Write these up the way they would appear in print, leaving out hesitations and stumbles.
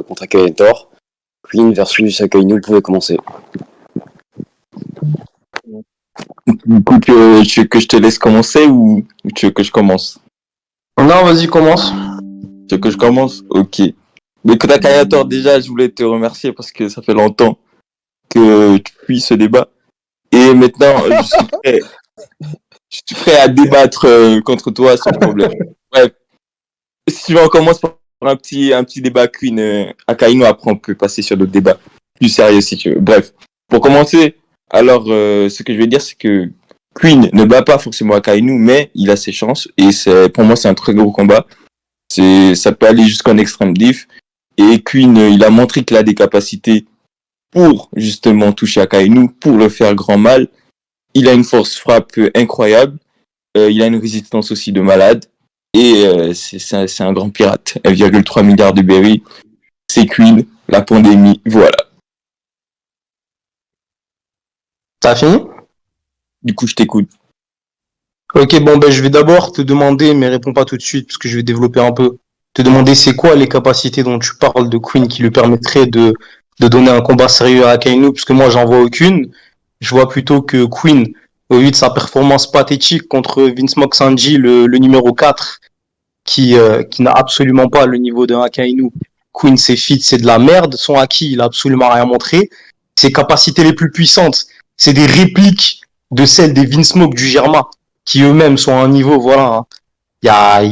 contre Akinator. Queen versus Akainu pouvait commencer. Du coup, tu veux que je te laisse commencer ou tu veux que je commence? Non, vas-y, commence. Tu veux que je commence? Ok. Mais écoute, Akinator, déjà, je voulais te remercier parce que ça fait longtemps que tu suis ce débat. Et maintenant, je suis prêt à débattre contre toi sans problème. Bref, si tu veux, on commence par un petit débat Queen Akainu. Après, on peut passer sur d'autres débats plus sérieux si tu veux. Bref, pour commencer, alors, ce que je vais dire, c'est que Queen ne bat pas forcément Akainu, mais il a ses chances. Et pour moi, c'est un très gros combat. Ça peut aller jusqu'en extrême diff. Et Queen, il a montré qu'il a des capacités pour justement toucher Akainu, pour le faire grand mal. Il a une force frappe incroyable. Il a une résistance aussi de malade. Et c'est un grand pirate. 1,3 milliard de berries. C'est Queen, la pandémie, voilà. T'as fini? Du coup, je t'écoute. Ok, bon, ben, je vais d'abord te demander, mais réponds pas tout de suite, parce que je vais développer un peu. Te demander c'est quoi les capacités dont tu parles de Queen qui lui permettraient de donner un combat sérieux à Akainu, parce que moi, j'en vois aucune. Je vois plutôt que Queen, au vu de sa performance pathétique contre Vince Sanji, le numéro 4, qui n'a absolument pas le niveau d'un Akainu. Queen, ses feats, c'est de la merde. Son haki, il a absolument rien montré. Ses capacités les plus puissantes, c'est des répliques de celles des Vince Smoke du Germa, qui eux-mêmes sont à un niveau, voilà. Il y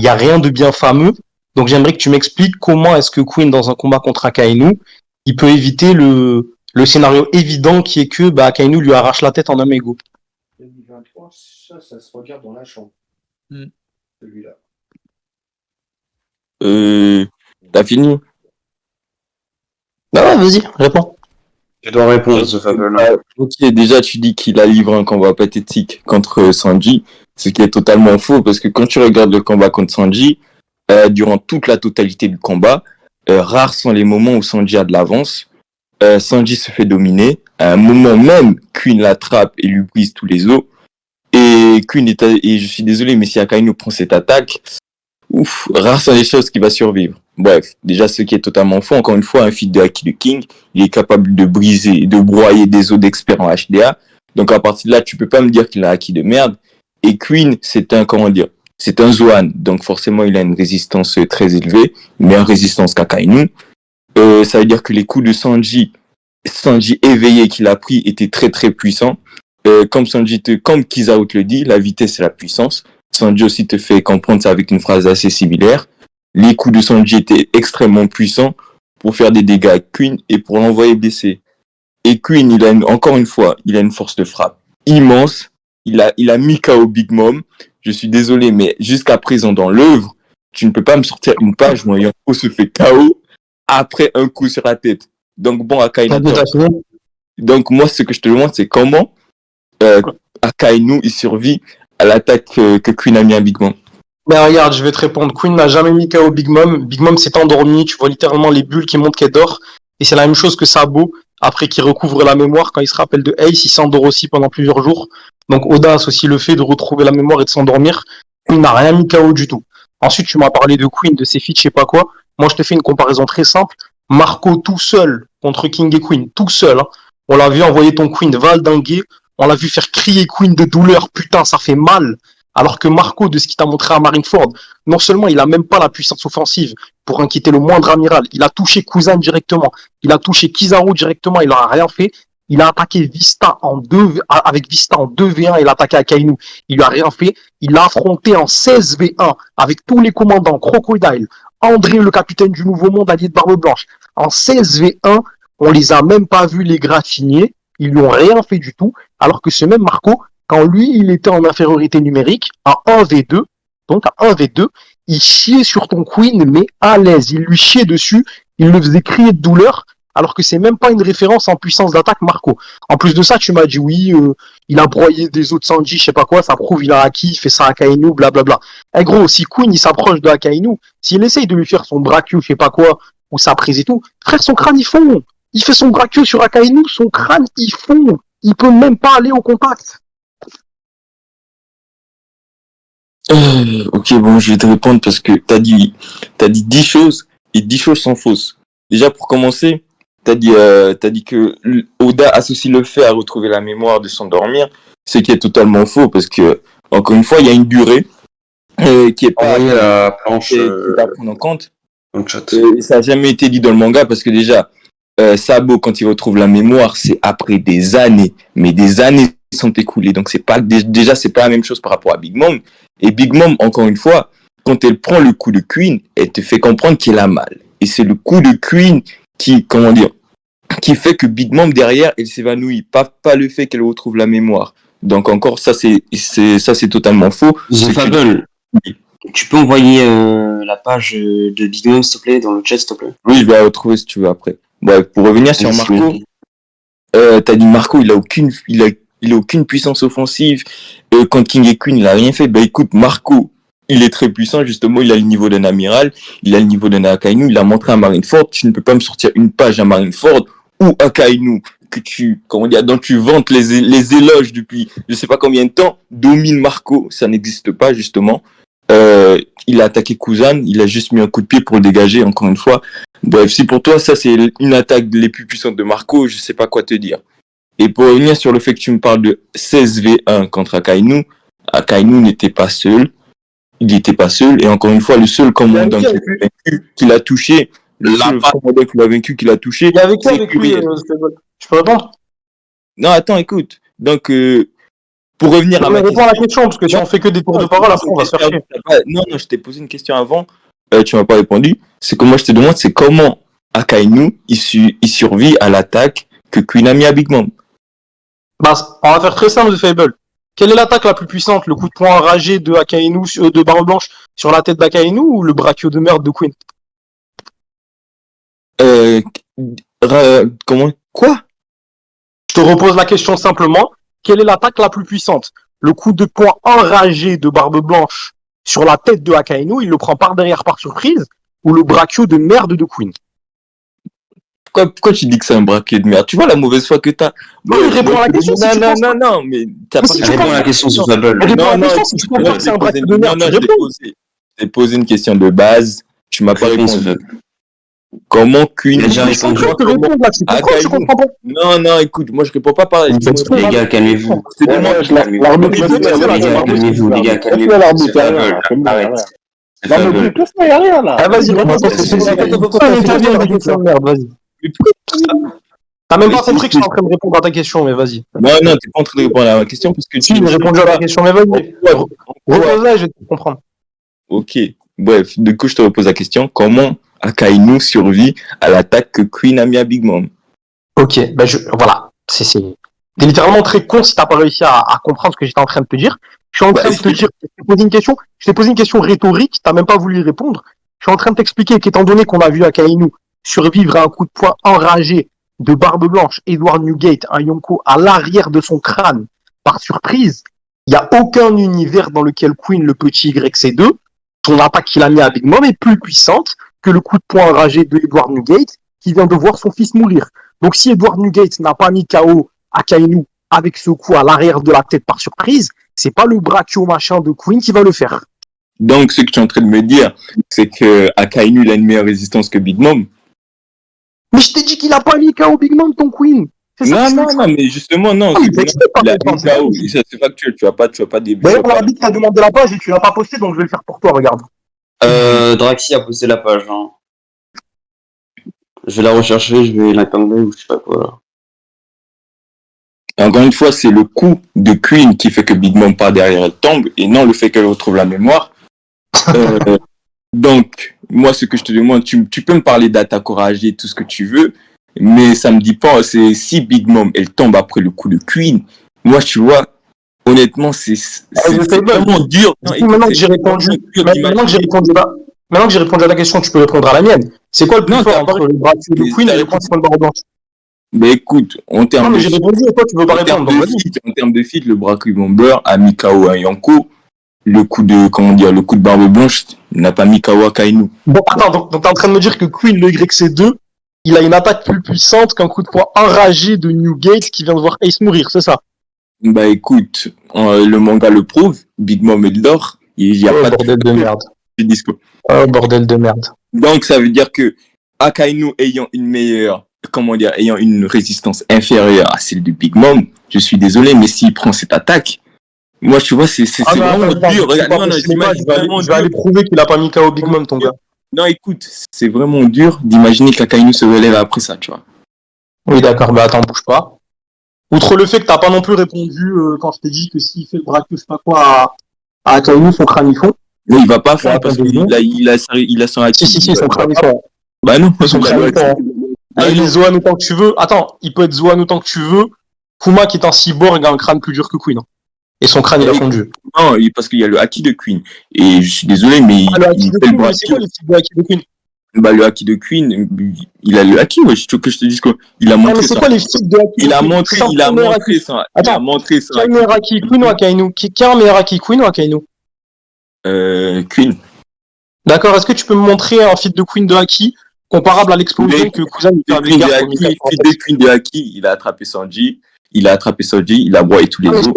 a rien de bien fameux. Donc j'aimerais que tu m'expliques comment est-ce que Queen, dans un combat contre Akainu, il peut éviter le scénario évident qui est que Akainu lui arrache la tête en un mégot. 2023, ça se regarde dans la chambre. Celui-là. T'as fini? Bah ouais, vas-y, réponds. Je dois répondre à ce fameux. Ok, déjà, tu dis qu'il a livré un combat pathétique contre Sanji, ce qui est totalement faux, parce que quand tu regardes le combat contre Sanji, durant toute la totalité du combat, rares sont les moments où Sanji a de l'avance. Sanji se fait dominer. À un moment même, Queen l'attrape et lui brise tous les os. Et et je suis désolé, mais si Akainu prend cette attaque, ouf, rares sont les choses qui va survivre. Bref, déjà, ce qui est totalement faux, encore une fois, un feat de Haki de King, il est capable de briser, de broyer des os d'experts en HDA. Donc, à partir de là, tu peux pas me dire qu'il a un Haki de merde. Et Queen, c'est un, comment dire, c'est un Zoan. Donc, forcément, il a une résistance très élevée, une meilleure résistance qu'Akainu. Ça veut dire que les coups de Sanji éveillé qu'il a pris étaient très, très puissants. Comme Kizaru te le dit, la vitesse et la puissance. Sanji aussi te fait comprendre ça avec une phrase assez similaire. Les coups de Sanji étaient extrêmement puissants pour faire des dégâts à Queen et pour l'envoyer blessé. Et Queen, encore une fois, il a une force de frappe immense. Il a mis KO Big Mom. Je suis désolé, mais jusqu'à présent dans l'œuvre, tu ne peux pas me sortir une page où Yonko se fait KO après un coup sur la tête. Donc bon, Akainu. Donc moi, ce que je te demande, c'est comment Akainu il survit à l'attaque que Queen a mis à Big Mom. Ben regarde, je vais te répondre. Queen n'a jamais mis KO Big Mom. Big Mom s'est endormi. Tu vois littéralement les bulles qui montrent qu'elle dort. Et c'est la même chose que Sabo. Après qu'il recouvre la mémoire, quand il se rappelle de Ace, il s'endort aussi pendant plusieurs jours. Donc audace aussi le fait de retrouver la mémoire et de s'endormir. Queen n'a rien mis KO du tout. Ensuite, tu m'as parlé de Queen, de ses feats, je sais pas quoi. Moi, je te fais une comparaison très simple. Marco tout seul contre King et Queen, tout seul. Hein. On l'a vu envoyer ton Queen valdinguer. On l'a vu faire crier Queen de douleur. Putain, ça fait mal. Alors que Marco, de ce qu'il t'a montré à Marineford, non seulement il a même pas la puissance offensive pour inquiéter le moindre amiral, il a touché Kuzan directement, il a touché Kizaru directement, il n'aura rien fait. Il a attaqué Vista avec Vista en 2v1, il a attaqué Akainu, il lui a rien fait. Il l'a affronté en 16v1 avec tous les commandants, Crocodile, André, le capitaine du Nouveau Monde, allié de Barbe Blanche. En 16v1, on les a même pas vus les graffiniers, ils lui ont rien fait du tout, alors que ce même Marco, quand lui, il était en infériorité numérique, à 1v2, donc à 1v2, il chiait sur ton Queen, mais à l'aise. Il lui chiait dessus, il le faisait crier de douleur, alors que c'est même pas une référence en puissance d'attaque, Marco. En plus de ça, tu m'as dit, oui, il a broyé des autres Sanji, je sais pas quoi, ça prouve, il a Haki, il fait ça à Akainu, blablabla. Eh gros, si Queen, il s'approche de Akainu, s'il essaye de lui faire son brachio, je sais pas quoi, ou sa prise et tout, frère, son crâne, il fond. Il fait son brachio sur Akainu, son crâne, il fond. Il peut même pas aller au contact. Ok, bon, je vais te répondre parce que t'as dit 10 choses et 10 choses sont fausses. Déjà, pour commencer, t'as dit que Oda associe le fait à retrouver la mémoire de s'endormir, ce qui est totalement faux parce que, encore une fois, il y a une durée qui est pas Envoyez la planche qui est à prendre en compte. dans le chat. Et ça n'a jamais été dit dans le manga parce que déjà, Sabo, quand il retrouve la mémoire, c'est après des années, mais des années sont écoulées. Donc c'est pas déjà c'est pas la même chose par rapport à Big Mom. Et Big Mom, encore une fois, quand elle prend le coup de Queen, elle te fait comprendre qu'elle a mal. Et c'est le coup de Queen qui, comment dire, qui fait que Big Mom derrière, elle s'évanouit. Pas le fait qu'elle retrouve la mémoire. Donc encore ça c'est totalement faux. The Fable, tu peux envoyer la page de Big Mom, s'il te plaît, dans le chat, s'il te plaît. Oui, je vais la retrouver si tu veux après. Bref, pour revenir sur Merci. Marco, t'as dit Marco, il a aucune puissance offensive. Quand King et Queen, il a rien fait. Bah écoute, Marco, il est très puissant, justement, il a le niveau d'un amiral, il a le niveau d'un Akainu, il a montré à Marineford, tu ne peux pas me sortir une page à Marineford ou Akainu dont tu vantes les éloges depuis je sais pas combien de temps, domine Marco, ça n'existe pas, justement. Il a attaqué Kuzan, il a juste mis un coup de pied pour le dégager, encore une fois. Bref, si pour toi, ça c'est une attaque les plus puissantes de Marco, je sais pas quoi te dire. Et pour revenir sur le fait que tu me parles de 16v1 contre Akainu, Akainu n'était pas seul. Il n'était pas seul. Et encore une fois, le seul commandant qui l'a touché, qui l'a touché. Il y avait qui avec lui, je peux répondre? Non, attends, écoute. Donc, pour revenir à ma question. Réponds à la question, parce que si on fait que des tours de parole, après on va se faire chier. Non, je t'ai posé une question avant. Tu m'as pas répondu. C'est que moi, je te demande, c'est comment Akainu, il survit à l'attaque que Queen a mis à Big Mom. Bah, on va faire très simple, The Fable. Quelle est l'attaque la plus puissante? Le coup de poing enragé de Akainu, de Barbe Blanche sur la tête d'Akainu ou le brachio de merde de Queen? Comment? Quoi? Je te repose la question simplement. Quelle est l'attaque la plus puissante? Le coup de poing enragé de Barbe Blanche sur la tête de Akainu, il le prend par derrière par surprise, ou le brachio de merde de Queen? Pourquoi tu dis que c'est un braquet de merde? Tu vois la mauvaise foi que t'as? Non, il répond à la question. Non, mais t'as pas Réponds à la question, The Fable. Non, si tu comprends que c'est un braquet de merde, je t'ai posé une question de base. Tu m'as pas répondu. Comment Queen... Il a déjà répondu. Non, écoute, moi je réponds pas par... Les gars, calmez-vous. Les gars, calmez-vous. Arrête. Non, mais plus ça, y a rien là. Ah, vas-y, t'as même pas compris que je suis en train de répondre à ta question, mais vas-y. Non, t'es pas en train de répondre à ma question parce que tu me répondu à la question, mais vas-y. Repose-la, je vais te comprendre. Ok, bref, du coup, je te repose la question. Comment Akainu survit à l'attaque que Queen a mis à Big Mom? Ok, voilà. T'es littéralement très con si t'as pas réussi à comprendre ce que j'étais en train de te dire. Je suis en train de te dire, je t'ai posé une question rhétorique, t'as même pas voulu y répondre. Je suis en train de t'expliquer qu'étant donné qu'on a vu Akainu survivre à un coup de poing enragé de Barbe Blanche, Edward Newgate, un Yonko à l'arrière de son crâne, par surprise, il n'y a aucun univers dans lequel Queen, le petit YC2, son attaque qu'il a mis à Big Mom est plus puissante que le coup de poing enragé de Edward Newgate qui vient de voir son fils mourir. Donc si Edward Newgate n'a pas mis KO Akainu avec ce coup à l'arrière de la tête par surprise, c'est pas le brachio machin de Queen qui va le faire. Donc, ce que tu es en train de me dire, c'est que Akainu, il a une meilleure résistance que Big Mom. Mais je t'ai dit qu'il a pas mis KO Big Mom, ton Queen. Non, mais justement, non. Il a mis KO. C'est factuel. Tu vas pas début. D'ailleurs, l'arbitre t'a demandé la page et tu l'as pas postée, donc je vais le faire pour toi, regarde. Draxi a posté la page. Hein. Je vais la rechercher, je vais l'épingler ou je sais pas quoi. Encore une fois, c'est le coup de Queen qui fait que Big Mom part derrière, elle tombe, et non le fait qu'elle retrouve la mémoire. Donc, moi, ce que je te demande, tu peux me parler d'attaque oragée, tout ce que tu veux, mais ça me dit pas, c'est si Big Mom, elle tombe après le coup de Queen, moi, tu vois, honnêtement, c'est vraiment dur. Maintenant que j'ai répondu, maintenant que j'ai répondu à la question, tu peux répondre à la mienne. C'est quoi le plus fort entre le bras de Queen et le principal barre blanche? Mais écoute, en termes de j'ai répondu et toi tu veux pas répondre. En termes de feat, le Braku Bomber a mis KO à Yonko. Le coup de Barbe Blanche n'a pas mis KO à Kainu. Bon, attends, donc t'es en train de me dire que Queen, le YC2, il a une attaque plus puissante qu'un coup de poing enragé de Newgate qui vient de voir Ace mourir, c'est ça? Bah écoute, le manga le prouve, Big Mom est l'or, il y a pas bordel de merde. Disco. Oh, bordel de merde. Donc ça veut dire que Akainu ayant une meilleure, ayant une résistance inférieure à celle de Big Mom, je suis désolé, mais s'il prend cette attaque, moi, tu vois, c'est vraiment dur. Regarde, non, j'imagine vraiment je vais aller prouver qu'il a pas mis KO Big Mom, ton gars. Non, écoute, c'est vraiment dur d'imaginer qu'Akainu se relève après ça, tu vois. Oui, d'accord, mais attends, bouge pas. Outre le fait que t'as pas non plus répondu quand je t'ai dit que s'il fait le braquet, je sais pas quoi, à Akainu, son crâne il fond. Mais il va pas faire Ouais, parce attends, il a son acquis. Si, son crâne il fond. Bah non, Son crâne il fond. Ah, il est Zoan autant que tu veux. Attends, il peut être Zoan autant que tu veux. Kuma qui est un cyborg a un crâne plus dur que Queen. Et son crâne il a fondu. Non, parce qu'il y a le haki de Queen. Et je suis désolé, mais le haki de Queen, c'est quoi le type de haki de Queen? Bah, le haki de Queen, il a le haki, ouais, tu veux que je te dise quoi? Il a montré ça. C'est quoi les types de haki? Il a montré ça. Attends, il a montré ça. Qui a un meilleur haki, Queen ou Akainu? Qui a un meilleur haki, Queen ou Akainu? Queen. D'accord, est-ce que tu peux me montrer un feat de Queen de haki comparable à l'explosion que Kuzan il fait avec Garp? Queen de haki, il a attrapé Sanji. Il a broyé tous les autres.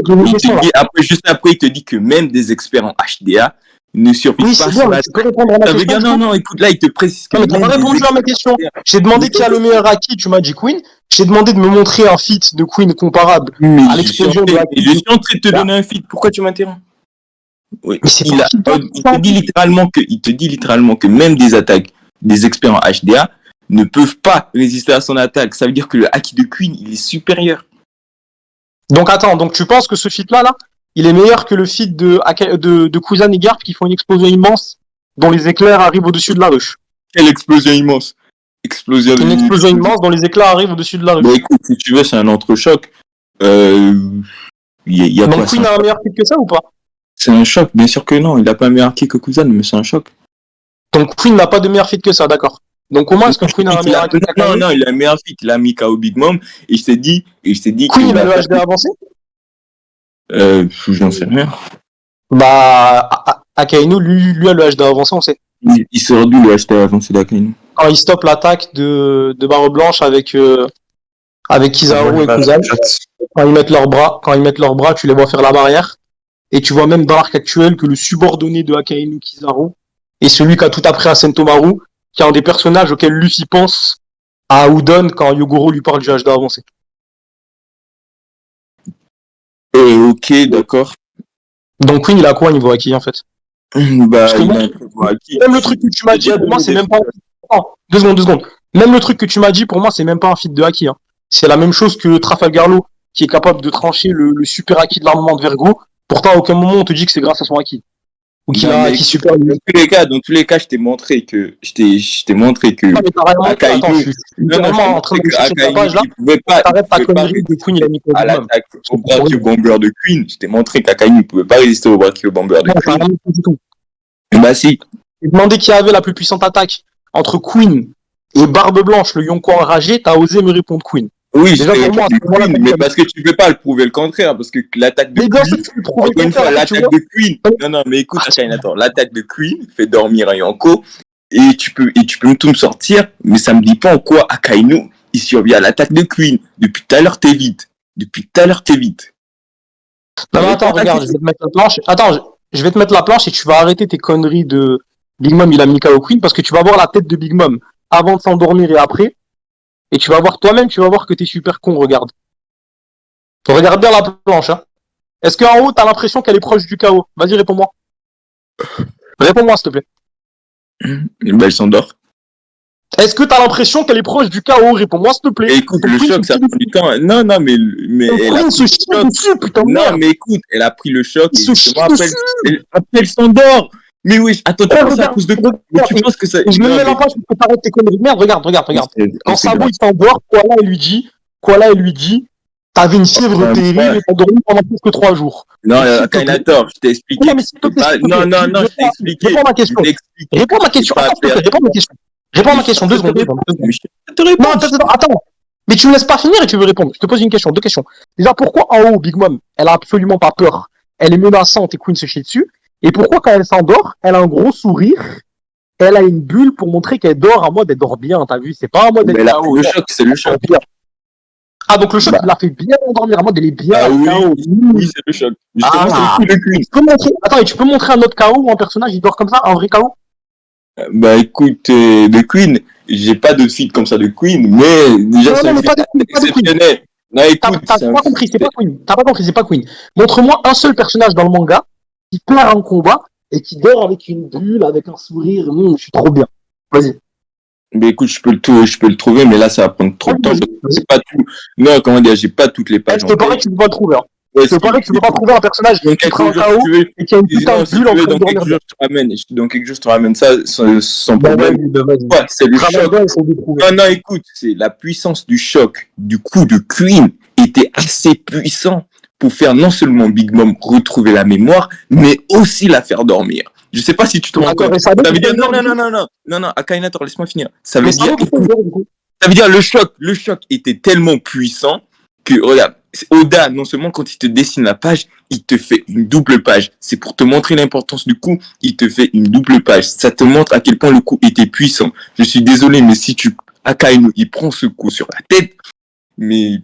Juste après, il te dit que même des experts en HDA ne survivent pas sur la... Tu peux répondre à ma question. Non, écoute, là, il te précise que... Non, mais t'as pas répondu à ma question. J'ai demandé qui a le meilleur haki, tu m'as dit Queen. J'ai demandé de me montrer un feat de Queen comparable à l'explosion de haki. Je suis en train de te donner un feat. Pourquoi tu m'interromps? Oui, mais il te dit littéralement que même des attaques des experts en HDA ne peuvent pas résister à son attaque. Ça veut dire que le haki de Queen, il est supérieur. Donc attends, donc tu penses que ce feat-là, il est meilleur que le feat de Kuzan et Garp qui font une explosion immense dont les éclairs arrivent au-dessus de la ruche? Quelle explosion immense? Une explosion immense dont les éclairs arrivent au-dessus de la ruche. Bah écoute, si tu veux, c'est un entrechoc. Donc Queen a un meilleur feat que ça ou pas? C'est un choc, bien sûr que non. Il n'a pas un meilleur kick que Kuzan, mais c'est un choc. Donc Queen n'a pas de meilleur feat que ça, d'accord. Donc comment est-ce que Queen a un meilleur feat? Non, il a un meilleur feat. Il a mis KO Big Mom et je t'ai dit Queen, il a le HD avancé? J'en sais rien. Bah, Akainu, lui a le HD avancé, on sait. Il sort d'où le HD avancé d'Akainu? Quand il stoppe l'attaque de Barre Blanche avec Kizaru et Kuzan, quand ils mettent leurs bras, tu les vois faire la barrière. Et tu vois même dans l'arc actuel que le subordonné de Akainu, Kizaru, est celui qui a tout appris à Sentomaru, qui est un des personnages auxquels Luffy pense à Udon quand Yogoro lui parle du HD avancé. Ok, d'accord. Donc Queen, il a quoi niveau Haki en fait? Bah, même le truc que tu m'as dit, pour moi, c'est même pas... Attends, deux secondes. Même le truc que tu m'as dit, pour moi, c'est même pas un feat de Haki. Hein. C'est la même chose que Trafalgar Law, qui est capable de trancher le super Haki de l'armement de Vergo. Pourtant, à aucun moment, on te dit que c'est grâce à son Haki. Ou qu'il a un Haki super... Dans tous les cas, je t'ai montré que... Non, mais t'as rien Akainu... Attends, je suis littéralement en train de chercher ta page, là. T'arrêtes ta connerie de Queen, il a mis à l'attaque au brachiot bomber de Queen. Je t'ai montré qu'Akainu ne pouvait pas résister au brachiot bomber de Queen. Non, pas du tout. Bah si. J'ai demandé qui avait la plus puissante attaque entre Queen et Barbe Blanche, le Yonko enragé, t'as osé me répondre Queen. Oui, déjà pour moi, Queen, mais parce que tu peux pas le prouver le contraire, parce que l'attaque de Queen, encore une fois, l'attaque de Queen, non, mais écoute, attends, l'attaque de Queen fait dormir un Yonko, et tu peux tout me sortir, mais ça me dit pas en quoi Akainu, il survit à l'attaque de Queen. Depuis tout à l'heure, t'es vite. Non, mais attends, regarde, je vais te mettre la planche. Attends, je vais te mettre la planche et tu vas arrêter tes conneries de Big Mom, il a mis KO Queen, parce que tu vas voir la tête de Big Mom avant de s'endormir et après. Et tu vas voir toi-même, tu vas voir que t'es super con, regarde. Regarde bien la planche, hein. Est-ce qu'en haut, t'as l'impression qu'elle est proche du KO? Vas-y, réponds-moi. Réponds-moi, s'il te plaît. Bah, elle s'endort. Est-ce que t'as l'impression qu'elle est proche du KO? Réponds-moi, s'il te plaît. Écoute, le choc, ça prend du temps. Non, mais elle a pris le choc. Dessus, putain, non, mais écoute, elle a pris le choc. Après, elle s'endort. Mais oui, attends, tu penses à cause de quoi? Tu penses que ça... Je me mets la page pour que t'arrêtes tes conneries. Merde, regarde. Quand Sabo il s'endort, Koala il lui dit, t'avais une fièvre terrible et t'as dormi pendant plus que 3 jours. Non, Akhenaton, je t'ai expliqué. Non, je t'ai expliqué. Réponds à ma question. Réponds à ma question. 2 secondes. Non, attends. Mais tu me laisses pas finir et tu veux répondre. Je te pose une question, 2 questions. Déjà, pourquoi en haut, Big Mom, elle a absolument pas peur? Elle est menaçante et Queen se chie dessus. Et pourquoi quand elle s'endort, elle a un gros sourire, elle a une bulle pour montrer qu'elle dort en mode elle dort bien, t'as vu? C'est pas en mode elle est KO. Le choc, c'est le choc. Ah, donc le choc, il l'a fait bien endormir en mode elle est bien KO. Oui, c'est le choc. Justement, c'est le Queen. Attends, et tu peux montrer un autre KO où un personnage il dort comme ça, un vrai KO? Bah écoute, de Queen, j'ai pas de feed comme ça de Queen, mais déjà, Non, c'est non, un mais feed pas de Queen, pas de Queen. exceptionnel. Non, T'as écoute, t'as pas compris, c'est pas Queen. T'as pas compris, c'est pas Queen. Montre-moi un seul personnage dans le manga qui perd un combat et qui dort avec une bulle, avec un sourire. Je suis trop bien. Vas-y. mais écoute, je peux le trouver, mais là, ça va prendre trop de temps. Vas-y. C'est pas tout. Non, comment dire, j'ai pas toutes les Eh, pages je en te parie tête. que tu peux pas le trouver. Hein. Ouais, Je te parie que tu peux pas trouver un personnage dans qui quelques prend un jours, KO si tu veux, et qui a une putain non, de si bulle tu en veux, train de dormir bien. dans quelques jours, je te ramène ça sans Bah, problème. vas-y. Ouais, c'est le Travaille choc. bien, essaye de trouver. Non, non, écoute, c'est la puissance du choc, du coup de Queen était assez puissant pour faire non seulement Big Mom retrouver la mémoire, mais aussi la faire dormir. Je sais pas si tu te rends D'accord, compte. et ça Ça veut dire, non, Akainator, laisse-moi finir. Ça veut Mais ça dire, va pourquoi il dort, du coup. ça veut dire le choc était tellement puissant que, regarde, Oda, non seulement quand il te dessine la page, il te fait une double page. C'est pour te montrer l'importance du coup, il te fait une double page. Ça te montre à quel point le coup était puissant. Je suis désolé, mais si tu, Akainu, il prend ce coup sur la tête, mais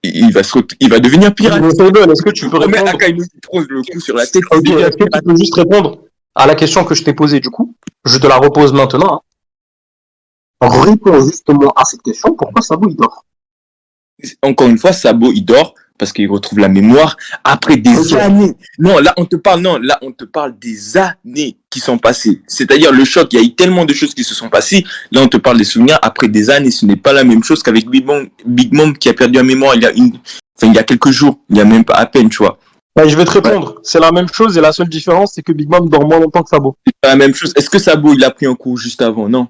il va devenir pirate. Est-ce que tu peux Mais répondre Akainu, il prend le coup sur la tête, il Ok, devient est-ce que tu pirate. peux juste répondre à la question que je t'ai posée, du coup? Je te la repose maintenant. Hein. Réponds justement à cette question. Pourquoi Sabo, il dort? Encore une fois, Sabo, il dort parce qu'il retrouve la mémoire après des années. Non, là, on te parle des années qui sont passées. C'est-à-dire le choc, il y a eu tellement de choses qui se sont passées. Là, on te parle des souvenirs après des années. Ce n'est pas la même chose qu'avec Big Mom qui a perdu la mémoire il y a quelques jours. Il n'y a même pas à peine, tu vois. Bah, je vais te répondre. Ouais. C'est la même chose et la seule différence, c'est que Big Mom dort moins longtemps que Sabo. C'est pas la même chose. Est-ce que Sabo, il a pris un coup juste avant? Non.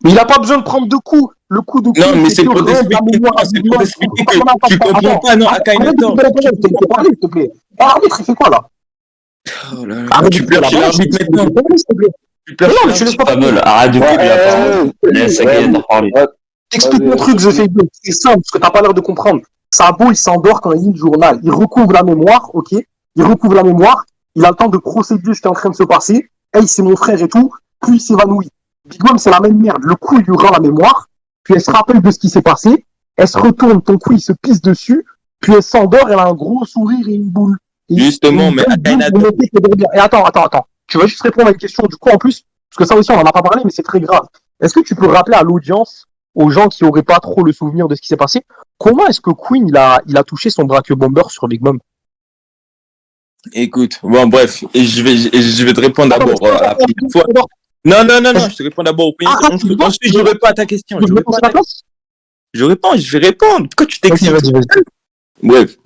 Mais il n'a pas besoin de prendre deux coups. Le coup de coup, non, mais c'est pour t'expliquer que tu comprends pas, non, Akainator. S'il te plaît. L'arbitre, il fait quoi, là? Oh là là, tu pleures chez l'arbitre maintenant. Tu pleures chez l'arbitre. Pas mal, arrête de couper la parole. Laisse Akainator parler. T'expliques mon truc, The Fable. C'est simple, parce que t'as pas l'air de comprendre. Sabo, il s'endort quand il lit le journal. Il recouvre la mémoire, ok? Il recouvre la mémoire. Il a le temps de procéder ce qui est en train de se passer. Hey, c'est mon frère et tout. Puis il s'évanouit. Big Mom, c'est la même merde. Le coup, il lui rend la mémoire. Puis elle se rappelle de ce qui s'est passé. Elle se retourne, ton coup, il se pisse dessus. Puis elle s'endort, elle a un gros sourire et une boule. Et justement, mais Akainator. Et attends. Tu vas juste répondre à une question du coup en plus, parce que ça aussi, on en a pas parlé, mais c'est très grave. Est-ce que tu peux rappeler à l'audience, aux gens qui auraient pas trop le souvenir de ce qui s'est passé, comment est-ce que Queen, il a touché son Brachio Bomber sur Big Mom? Écoute, bon, bref, et je vais te répondre d'abord à la première fois. Non, je te réponds d'abord au premier. Ensuite, je réponds à ta question. Je vais répondre. Pourquoi tu t'excites? Bref.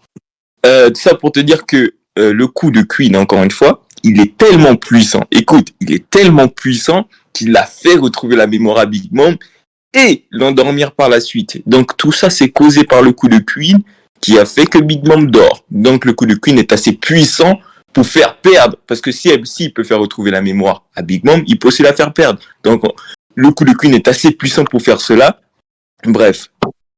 Tout ça pour te dire que le coup de Queen, encore une fois, il est tellement puissant. Écoute, il est tellement puissant qu'il a fait retrouver la mémoire à Big Mom et l'endormir par la suite. Donc tout ça, c'est causé par le coup de Queen qui a fait que Big Mom dort. Donc le coup de Queen est assez puissant pour faire perdre, parce que s'il peut faire retrouver la mémoire à Big Mom, il peut aussi la faire perdre. Donc le coup de Queen est assez puissant pour faire cela. Bref.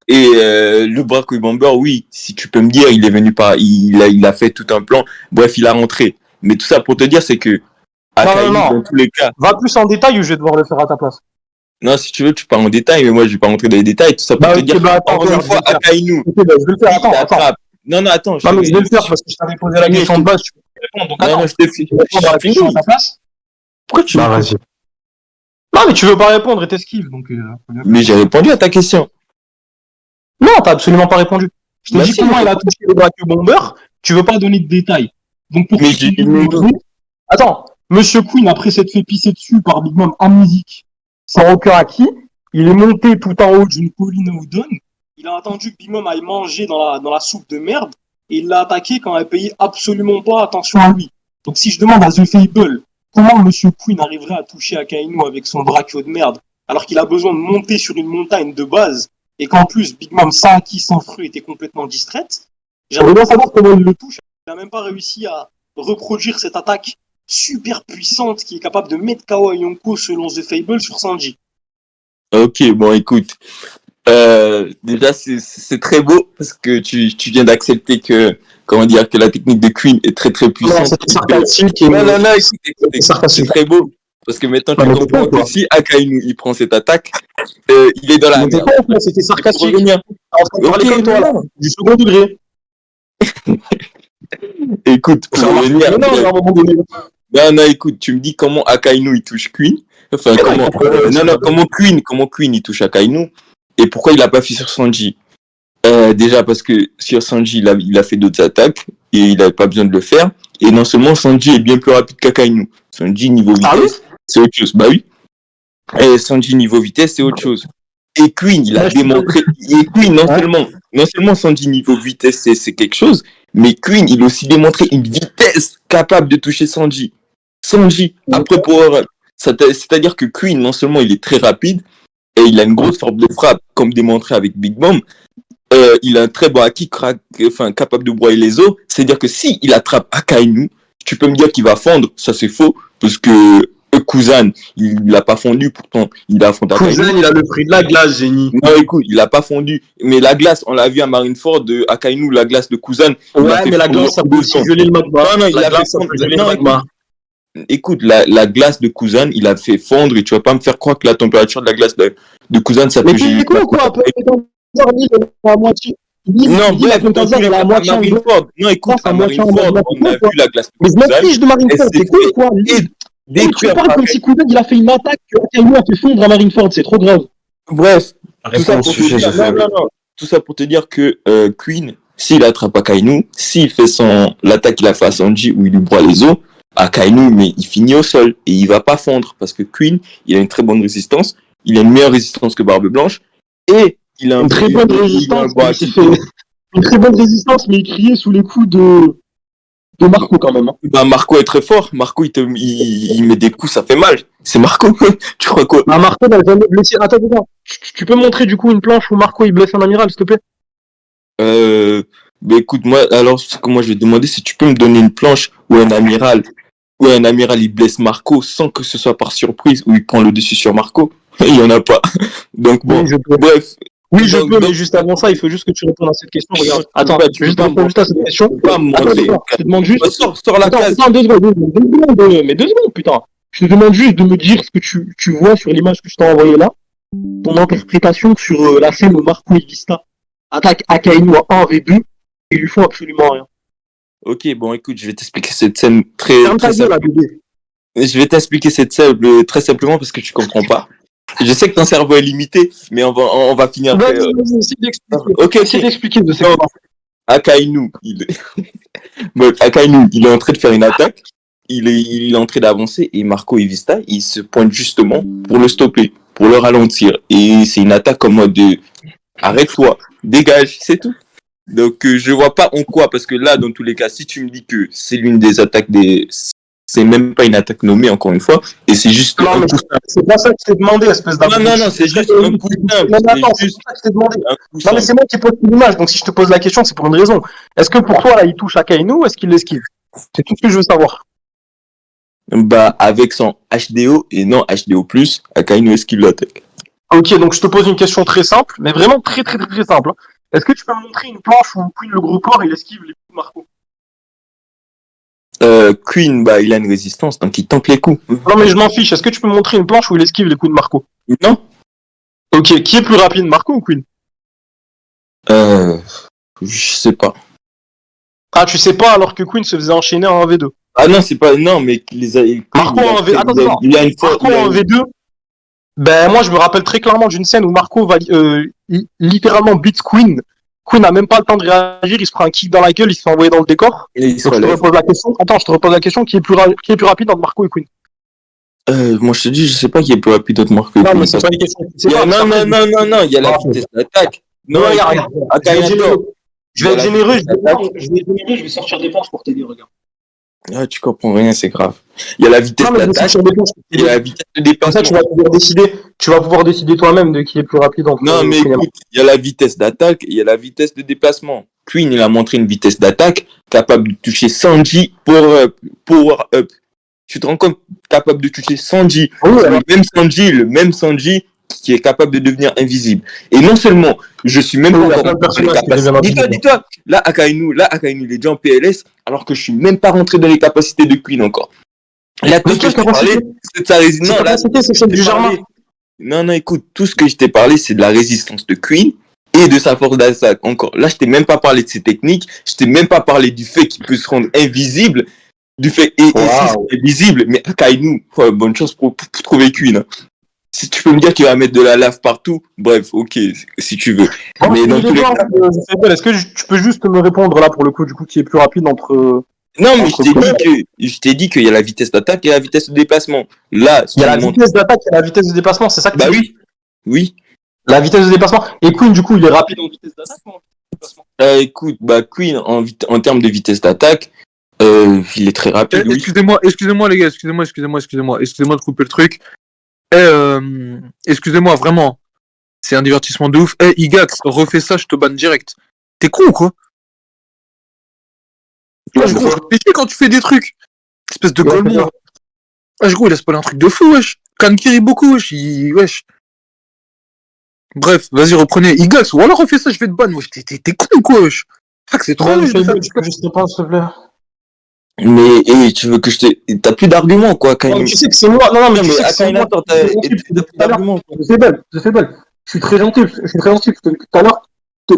Et le Brachio Bomber, oui, si tu peux me dire, il est venu il a fait tout un plan. Bref, il a rentré. Mais tout ça pour te dire, c'est que non. dans tous les cas. Va plus en détail ou je vais devoir le faire à ta place. Non, si tu veux, tu pars en détail, mais moi, je vais pas rentrer dans les détails. Tout ça pour te dire. Encore une fois, Akainu. Je vais le faire. Attends. Non, attends. Non, mais je vais le faire parce que je t'avais posé la question de base. Tu peux répondre. Donc, attends. Non, je t'ai fait. À ta place. Pourquoi tu vas-y. Non, mais tu veux pas répondre et t'esquives. Donc, mais j'ai répondu à ta question. Non, t'as absolument pas répondu. Je t'ai dit comment il a touché le Brachio Bomber. Tu veux pas donner de détails. Donc, pour attends. Monsieur Queen, après s'être fait pisser dessus par Big Mom en musique, sans aucun acquis, il est monté tout en haut d'une colline à Udon. Il a attendu que Big Mom aille manger dans la soupe de merde et il l'a attaqué quand elle payait absolument pas attention à lui. Donc si je demande à The Fable comment Monsieur Queen arriverait à toucher Akainu avec son brachio de merde alors qu'il a besoin de monter sur une montagne de base et qu'en plus Big Mom sans acquis, sans fruit était complètement distraite, j'aimerais bien savoir comment il le touche. Il n'a même pas réussi à reproduire cette attaque super puissante qui est capable de mettre KO à Yonko selon The Fable sur Sanji. Ok, bon, écoute. Déjà, c'est très beau parce que tu viens d'accepter que, comment dire, que la technique de Queen est très très puissante. Non, c'est sarcastique. Non, écoute, c'est très beau parce que maintenant tu comprends que si Akainu il prend cette attaque, il est dans la merde. C'était sarcastique. Ok, toi, du second degré. Écoute, pour revenir. Non, écoute, tu me dis comment Akainu il touche Queen. Enfin, comment Queen il touche Akainu et pourquoi il a pas fait sur Sanji? Déjà parce que sur Sanji il a fait d'autres attaques et il avait pas besoin de le faire. Et non seulement Sanji est bien plus rapide qu'Akainu. Sanji niveau vitesse, c'est autre chose. Bah oui. Et Sanji niveau vitesse, c'est autre chose. Et Queen, il a démontré. Et Queen, non seulement Sanji niveau vitesse, c'est quelque chose, mais Queen, il a aussi démontré une vitesse capable de toucher Sanji. Après Power Up. C'est-à-dire que Queen, non seulement il est très rapide, et il a une grosse force de frappe, comme démontré avec Big Mom, il a un très bon haki, capable de broyer les os. C'est-à-dire que si il attrape Akainu, tu peux me dire qu'il va fondre, ça c'est faux, parce que Kuzan, il l'a pas fondu, pourtant il a affronté Akainu. Kuzan, il a le prix de la glace, génie. Non, écoute, il a pas fondu, mais la glace, on l'a vu à Marineford, de Akainu, la glace de Kuzan. Ouais, mais la glace, ça peut aussi violer le magma. Non, il a fait fondre. Écoute, la glace de Kuzan, il a fait fondre, et tu vas pas me faire croire que la température de la glace de Kuzan, ça peut gérer. Mais quoi, à moitié. Non, écoute, à Marineford, on a vu la glace de Kuzan. Mais je m'en fiche de Marineford, c'est quoi? Tu parles comme si Kuzan, il a fait une attaque que Akainu a fait fondre à Marineford, c'est trop grave. Bref, tout ça pour te dire que Queen, s'il attrape Akainu, s'il fait l'attaque qu'il a fait à Sanji où il lui broie les os, Akainu, mais il finit au sol et il va pas fondre parce que Queen, il a une très bonne résistance, il a une meilleure résistance que Barbe Blanche et il a une très bonne résistance, une très bonne résistance, mais il criait sous les coups de Marco quand même. Hein. Bah Marco est très fort. Marco il met des coups, ça fait mal. C'est Marco. Tu crois quoi? Bah Marco n'a jamais blessé. Attends. Tu peux montrer du coup une planche où Marco il blesse un amiral, s'il te plaît? Bah écoute, ce que moi je vais demander, c'est tu peux me donner une planche où un amiral il blesse Marco sans que ce soit par surprise ou il prend le dessus sur Marco. Il y en a pas. Donc bon, bref. Oui, je peux, mais juste avant ça, il faut juste que tu répondes à cette question. Regarde. Attends, juste à cette question. Je te demande juste. Sors la case. Attends, 2 secondes. Mais 2 secondes, putain. Je te demande juste de me dire ce que tu vois sur l'image que je t'ai envoyée là. Ton interprétation sur la scène où Marco et Vista attaquent Akainu à 1v2 et ils lui font absolument rien. Ok, bon, écoute, je vais t'expliquer cette scène très simplement parce que tu comprends pas. Je sais que ton cerveau est limité, mais on va finir. Essaye d'expliquer de ça. Akainu, il est en train de faire une attaque. Il est en train d'avancer et Marco et Vista, ils se pointent justement pour le stopper, pour le ralentir. Et c'est une attaque en mode de arrête-toi, dégage, c'est tout. Donc je vois pas en quoi, parce que là, dans tous les cas, si tu me dis que c'est l'une des attaques c'est même pas une attaque nommée, encore une fois, et c'est juste un coup simple. C'est pas ça que je t'ai demandé, espèce d'abruti. Non, c'est juste un coup simple. Non, c'est pas ça que je t'ai demandé. Non, mais c'est moi qui pose l'image, donc si je te pose la question, c'est pour une raison. Est-ce que pour toi, là, il touche Akainu ou est-ce qu'il l'esquive? C'est tout ce que je veux savoir. Bah, avec son HDO et non HDO+, Akainu esquive l'attaque. Ok, donc je te pose une question très simple, mais vraiment très simple. Est-ce que tu peux me montrer une planche où Queen le gros corps, il esquive les coups de Marco? Queen, bah, il a une résistance, donc il tank les coups. Non, mais je m'en fiche. Est-ce que tu peux me montrer une planche où il esquive les coups de Marco? Non. Ok, qui est plus rapide, Marco ou Queen? Je sais pas. Ah, tu sais pas, alors que Queen se faisait enchaîner en 1v2. Ah non, c'est pas... Non, mais Marco en 1v2... Attends, Marco en 1v2... Ben, moi, je me rappelle très clairement d'une scène où Marco va littéralement beat Queen. Queen n'a même pas le temps de réagir, il se prend un kick dans la gueule, il se fait envoyer dans le décor. Et je te repose la question. Attends, je te repose la question, qui est plus rapide entre Marco et Queen? Moi je te dis, je sais pas qui est plus rapide entre Marco et Queen. Non, mais c'est pas une question. Non, il y a la vitesse d'attaque. Non, regarde. Je vais être généreux, je vais sortir des planches pour t'aider, regarde. Ah, tu comprends rien, c'est grave. Il y a la vitesse d'attaque, il y a la vitesse de déplacement. Ça, tu vas pouvoir décider toi-même de qui est plus rapide entre. Non, mais écoute, il y a la vitesse d'attaque, il y a la vitesse de déplacement. Queen, il a montré une vitesse d'attaque capable de toucher Sanji power up. Tu te rends compte, capable de toucher Sanji, le même Sanji qui est capable de devenir invisible. Et non seulement, je suis même pas encore rentré dans les capacités. Dis-toi, là, Akainu, il est déjà en PLS, alors que je suis même pas rentré dans les capacités de Queen encore. Là, tout ce que je t'ai parlé, c'est de sa résistance. Non, écoute, tout ce que je t'ai parlé, c'est de la résistance de Queen et de sa force d'attaque. Encore, là, je t'ai même pas parlé de ses techniques, je t'ai même pas parlé du fait qu'il peut se rendre invisible. du fait, et si c'est visible, mais Akainu, bonne chance pour trouver Queen. Si tu peux me dire qu'il va mettre de la lave partout, bref, ok, si tu veux. Bon, mais dans tous les cas... Est-ce que tu peux juste me répondre là pour le coup, du coup, qui est plus rapide entre... Non, mais je t'ai dit qu'il y a la vitesse d'attaque et la vitesse de déplacement. Là, il y a la vitesse d'attaque et la vitesse de déplacement, c'est ça que tu dis ? Oui. La vitesse de déplacement. Et Queen, du coup, il est rapide en vitesse d'attaque ou en vitesse de déplacement ? Écoute, Queen, en termes de vitesse d'attaque, il est très rapide. Oui. Excusez-moi les gars, excusez-moi de couper le truc. Excusez-moi, vraiment. C'est un divertissement de ouf. Igax, refais ça, je te banne direct. T'es con ou quoi ? Wesh, gros, réfléchis quand tu fais des trucs. Espèce de golemon. Wesh, gros, il a spoilé un truc de fou, wesh. Kankiri beaucoup, wesh. Bref, vas-y, reprenez. Igax, ou alors refais ça, je vais te ban, wesh. T'es con ou quoi, wesh. C'est trop wesh. Tu peux juste répondre, s'il te plaît. Mais, tu veux que je te... T'as plus d'arguments, quoi, quand même. Tu sais que c'est moi. Non, mais tu sais que c'est moi. T'as plus d'arguments. C'est belle. Je suis très gentil. Tout à l'heure,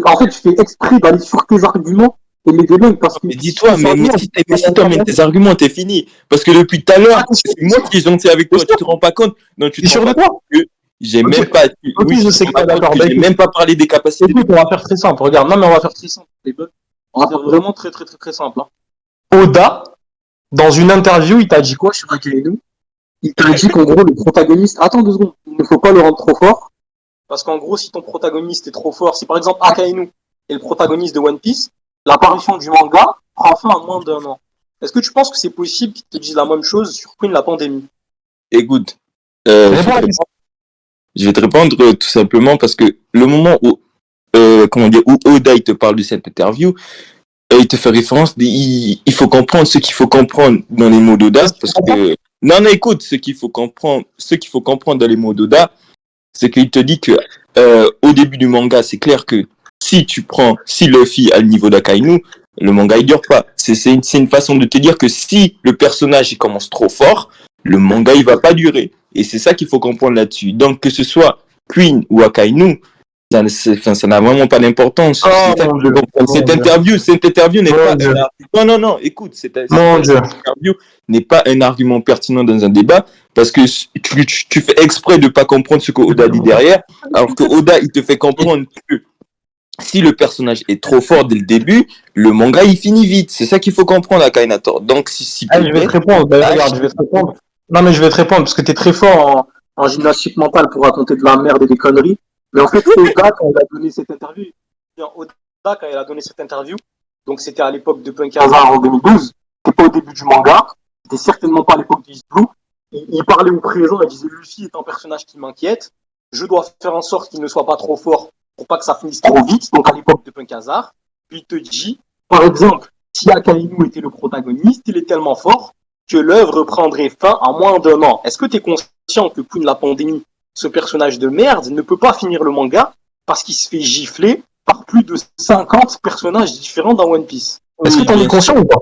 en fait, je fais exprès d'aller sur tes arguments et les débats parce que... Mais dis-toi, si toi mets tes arguments, t'es fini. Parce que depuis tout à l'heure, c'est moi qui est gentil avec toi. Tu te rends pas compte? Non, tu te rends pas compte que j'ai même pas... Oui, je sais que t'es d'accord. J'ai même pas parlé des capacités. Écoute, on va faire très simple. Regarde, non, mais on va faire très simple. On va faire vraiment très simple. Oda, dans une interview, il t'a dit quoi sur Akainu? Il t'a dit qu'en gros, le protagoniste... Attends 2 secondes. Il ne faut pas le rendre trop fort. Parce qu'en gros, si ton protagoniste est trop fort, si par exemple Akainu est le protagoniste de One Piece, l'apparition du manga prend fin en moins d'1 an. Est-ce que tu penses que c'est possible qu'ils te disent la même chose sur Queen la pandémie? Écoute, je vais te répondre tout simplement parce que le moment où, où Oda il te parle de cette interview, il te fait référence, il faut comprendre ce qu'il faut comprendre dans les mots d'Oda, parce que non, écoute, ce qu'il faut comprendre dans les mots d'Oda, c'est qu'il te dit que au début du manga, c'est clair que si Luffy a le niveau d'Akainu, le manga il dure pas. C'est une façon de te dire que si le personnage il commence trop fort, le manga il va pas durer. Et c'est ça qu'il faut comprendre là-dessus. Donc que ce soit Queen ou Akainu, ça n'a vraiment pas d'importance. Cette interview n'est pas non, écoute, cette interview n'est pas un argument pertinent dans un débat parce que tu fais exprès de pas comprendre ce que Oda dit derrière, alors que Oda il te fait comprendre que si le personnage est trop fort dès le début, le manga il finit vite. C'est ça qu'il faut comprendre à Kainator. Donc je vais te répondre. Regarde, je vais te répondre. Non, mais je vais te répondre parce que t'es très fort en gymnastique mentale pour raconter de la merde et des conneries. Mais en fait, Oda, quand il a donné cette interview, donc c'était à l'époque de Punk Hazard en 2012, c'était pas au début du manga, c'était certainement pas à l'époque d'East Blue. Il parlait au présent, il disait Luffy est un personnage qui m'inquiète, je dois faire en sorte qu'il ne soit pas trop fort pour pas que ça finisse trop vite, donc à l'époque de Punk Hazard. Puis il te dit, par exemple, si Akainu était le protagoniste, il est tellement fort que l'œuvre prendrait fin en moins d'1 an. Est-ce que tu es conscient que Queen la pandémie, ce personnage de merde, ne peut pas finir le manga parce qu'il se fait gifler par plus de 50 personnages différents dans One Piece? Est-ce que tu en es conscient ou pas?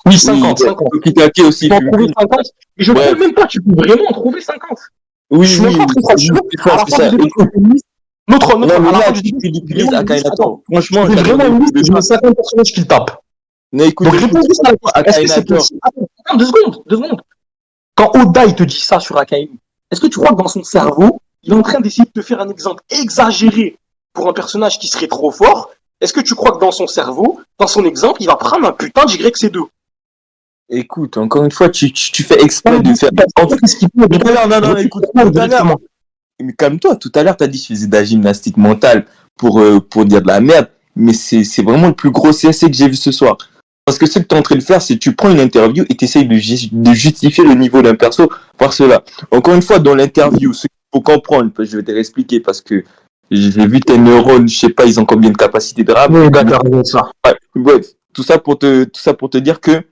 Oui, 50. Kitake aussi. Tu peux en trouver 50. Et je ne trouve même pas, tu peux vraiment en trouver 50. Oui, je suis même pas très sûr. Notre tu ridiculises Akainator. Franchement, j'ai vraiment une liste, je mets 50 personnages qui le tapent. Mais écoute, donc réponds juste à la question. Est-ce que c'est possible? Attends, 2 secondes. Quand Oda il te dit ça sur Akainu, est-ce que tu crois que dans son cerveau, il est en train d'essayer de te faire un exemple exagéré pour un personnage qui serait trop fort? Est-ce que tu crois que dans son cerveau, dans son exemple, il va prendre un putain d'YC2? Écoute, encore une fois, tu fais exprès de faire... Non, écoute, mais calme-toi, tout à l'heure, t'as dit que je faisais de la gymnastique mentale pour dire de la merde, mais c'est vraiment le plus gros CSC que j'ai vu ce soir. Parce que ce que tu es en train de faire, c'est que tu prends une interview et tu essayes de justifier le niveau d'un perso par cela. Encore une fois, dans l'interview, ce qu'il faut comprendre, je vais te l'expliquer parce que j'ai vu tes neurones, je sais pas, ils ont combien de capacités de rap. Oui, d'accord, ça. Ouais, bref, tout ça pour te dire que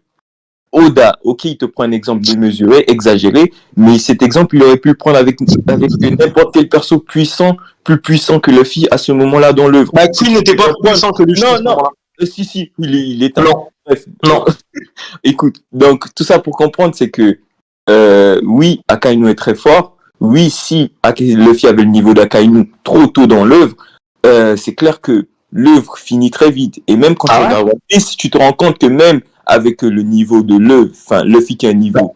Oda, ok, il te prend un exemple démesuré, exagéré, mais cet exemple, il aurait pu le prendre avec n'importe quel perso puissant, plus puissant que Luffy à ce moment-là dans l'œuvre. Queen n'était pas plus puissant que Luffy. Non. Si, il est un... Non. Bref, non. Écoute, donc tout ça pour comprendre, c'est que oui, Akainu est très fort. Oui, si Luffy avait le niveau d'Akainu trop tôt dans l'œuvre, c'est clair que l'œuvre finit très vite. Et même quand tu regardes One Piece, tu te rends compte que même avec le niveau de Luffy qui a un niveau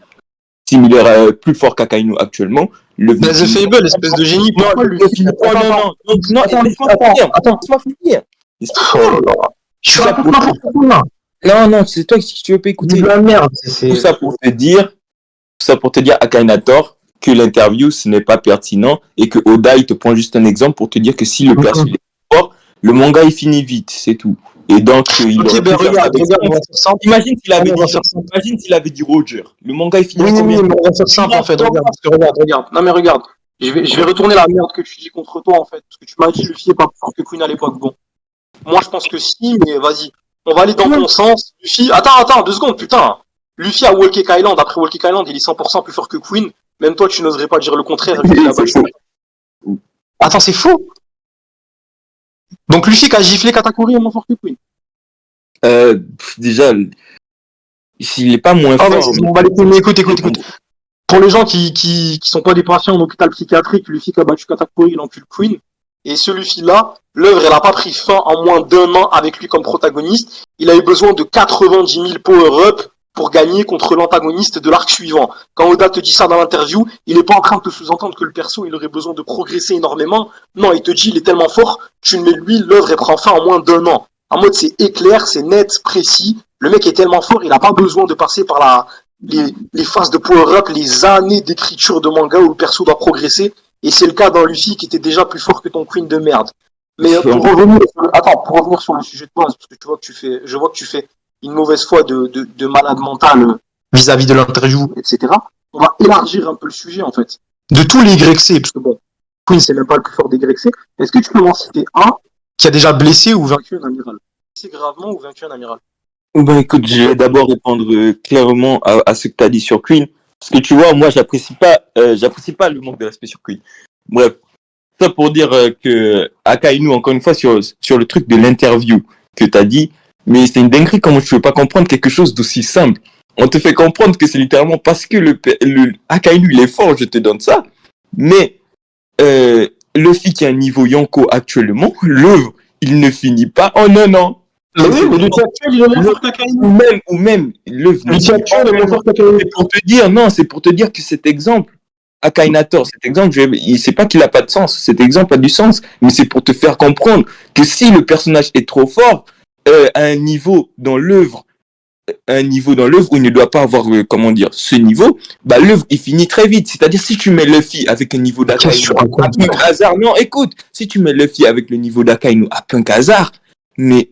similaire, plus fort qu'Akainu actuellement, Luffy... The Fable, espèce de génie. Non, Luffy... Non, laisse-moi finir. Oh là là. Je suis raconte n'importe quoi, là. Non, c'est toi qui tu veux pas écouter. C'est de la merde. Tout ça pour te dire, Akhenaton, que l'interview, ce n'est pas pertinent et que Oda, il te prend juste un exemple pour te dire que si le perso il est fort, le manga, il finit vite, c'est tout. Et donc, il aurait pu faire ça. Imagine s'il avait dit Roger. Le manga, il finit Oui, combien? mais on va faire simple, en fait. Regarde. Non, mais regarde. Je vais retourner la merde que tu dis contre toi, en fait. Parce que tu m'as dit, Luffy est pas plus fort que Queen à l'époque. Bon. Moi, je pense que si, mais vas-y. On va aller dans ton sens. Luffy, attends, 2 secondes, putain. Luffy à Whole Cake Island, après Whole Cake Island, il est 100% plus fort que Queen. Même toi, tu n'oserais pas dire le contraire. Attends, c'est faux. Donc Luffy qui a giflé Katakuri est moins fort que Queen. Déjà, s'il est pas moins fort... On va les écoute. Pour les gens qui sont pas des patients en hôpital psychiatrique, Luffy qui a battu Katakuri, il encule Queen. Et ce Luffy-là, l'œuvre, elle a pas pris fin en moins d'1 an avec lui comme protagoniste. Il a eu besoin de 90 000 power-up pour gagner contre l'antagoniste de l'arc suivant. Quand Oda te dit ça dans l'interview, il n'est pas en train de te sous-entendre que le perso, il aurait besoin de progresser énormément. Non, il te dit, il est tellement fort, tu ne mets lui, l'œuvre, elle prend fin en moins d'1 an. En mode, c'est éclair, c'est net, précis. Le mec est tellement fort, il n'a pas besoin de passer par les phases de power-up, les années d'écriture de manga où le perso doit progresser. Et c'est le cas dans Luffy qui était déjà plus fort que ton Queen de merde. Mais pour revenir sur le sujet de base, parce que je vois que tu fais une mauvaise foi de malade mental vis-à-vis de l'interview, etc. On va élargir un peu le sujet, en fait. De tous les YC, parce que bon, Queen, c'est même pas le plus fort des YC. Est-ce que tu peux m'en citer un qui a déjà blessé ou vaincu un amiral? C'est gravement ou vaincu un amiral? Écoute, je vais d'abord répondre clairement à ce que tu as dit sur Queen. Parce que tu vois, moi, j'apprécie pas le manque de respect sur Queen. Bref, ça pour dire que Akainu, encore une fois, sur le truc de l'interview que tu as dit, mais c'est une dinguerie comment tu veux pas comprendre quelque chose d'aussi simple. On te fait comprendre que c'est littéralement parce que le Akainu, il est fort, je te donne ça. Mais Luffy qui a un niveau Yonko actuellement, l'œuvre, il ne finit pas en 1 an. Oui, mais Luffy actuel, il est moins fort qu'Akainu. Ou même, Luffy actuel est moins fort qu'Akainu. C'est pour te dire que cet exemple, Akhenaton, cet exemple, c'est pas qu'il a pas de sens, cet exemple a du sens, mais c'est pour te faire comprendre que si le personnage est trop fort, à un niveau dans l'œuvre où il ne doit pas avoir, ce niveau, bah, l'œuvre, il finit très vite. C'est-à-dire, si tu mets Luffy avec un niveau d'Akainu à Punk Hazard, non, écoute, si tu mets Luffy avec le niveau d'Akainu à Punk Hazard, mais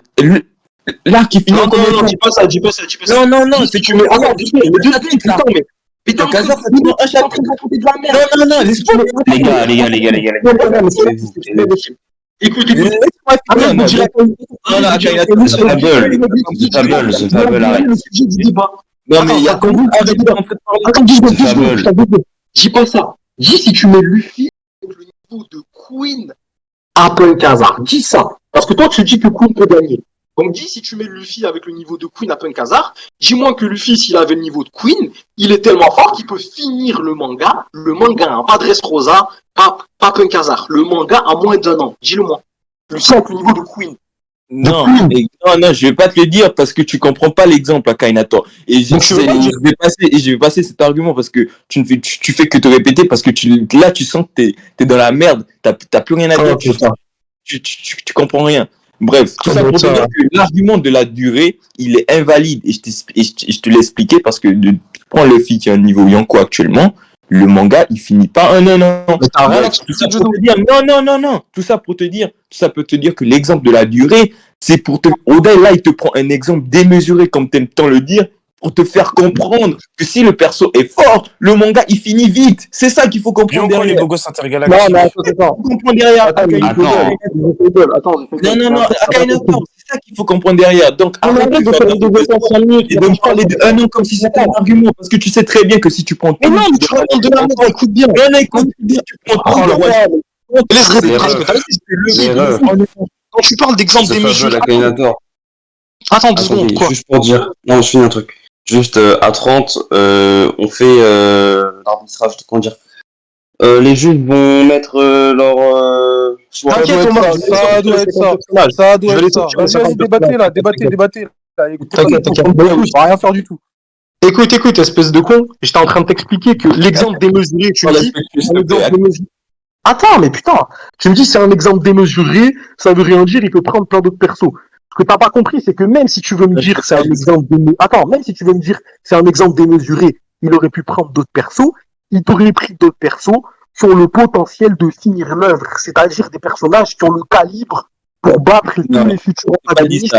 l'arc qui finit en combien de temps? Non, dis pas ça. Non, c'est que tu mets mais Punk Hazard, ça finit un chapitre. Non, laisse-moi. Les gars. Écoute. The Fable, arrête. Non, mais il y a combien de dis pas ça. Dis si tu mets Luffy avec le niveau de Queen à Punk Hazard. Dis ça. Parce que toi, tu dis que Queen peut gagner. Donc dis si tu mets Luffy avec le niveau de Queen à Punk Hazard, dis-moi que Luffy, s'il avait le niveau de Queen, il est tellement fort qu'il peut finir le manga, hein, pas Dressrosa, pas Punk Hazard, le manga à moins d'1 an. Dis-le-moi. Luffy avec le niveau de Queen. Non, je vais pas te le dire parce que tu comprends pas l'exemple à Akhenaton. Et je vais passer cet argument parce que tu fais que te répéter parce que tu sens que t'es dans la merde, t'as plus rien à dire, tu comprends rien. Bref, tout ça pour te dire que l'argument de la durée, il est invalide et je te l'ai expliqué parce que tu prends Luffy qui a un niveau Yonko actuellement, le manga, il finit pas un an. Tout ça pour te dire, non. Tout ça peut te dire que l'exemple de la durée, c'est pour te... Oda, là, il te prend un exemple démesuré, comme t'aimes tant le dire, pour te faire comprendre que si le perso est fort, le manga, il finit vite. C'est ça qu'il faut comprendre derrière. les beaux gosses intergalactiques. Attends. Non, Akhenaton, c'est ça qu'il faut comprendre derrière. Donc, arrête de faire et de me parler de 1 an comme si c'était un argument, parce que tu sais très bien que si tu prends tout... Mais non, mais tu racontes de la merde, écoute bien. Écoute bien, tu prends tout le roi. Quand tu parles d'exemple démesuré... Attends 2 secondes, quoi. Juste pour dire, non, je finis un truc. Juste à 30, on fait l'arbitrage, comment dire. Les juges vont mettre leur Ça doit être ça. Vas-y, débattez là. Débattez. T'inquiète. Il va rien faire du tout. Écoute, espèce de con. J'étais en train de t'expliquer que l'exemple démesuré, tu me dis, c'est un exemple démesuré. Attends, mais putain, tu me dis c'est un exemple démesuré, ça veut rien dire, il peut prendre plein d'autres persos. Ce que t'as pas compris, c'est que même si tu veux me dire c'est un exemple même si tu veux me dire c'est un exemple démesuré, il aurait pu prendre d'autres persos, il t'aurait pris d'autres persos qui ont le potentiel de finir l'œuvre, c'est-à-dire des personnages qui ont le calibre pour battre tous les futurs antagonistes.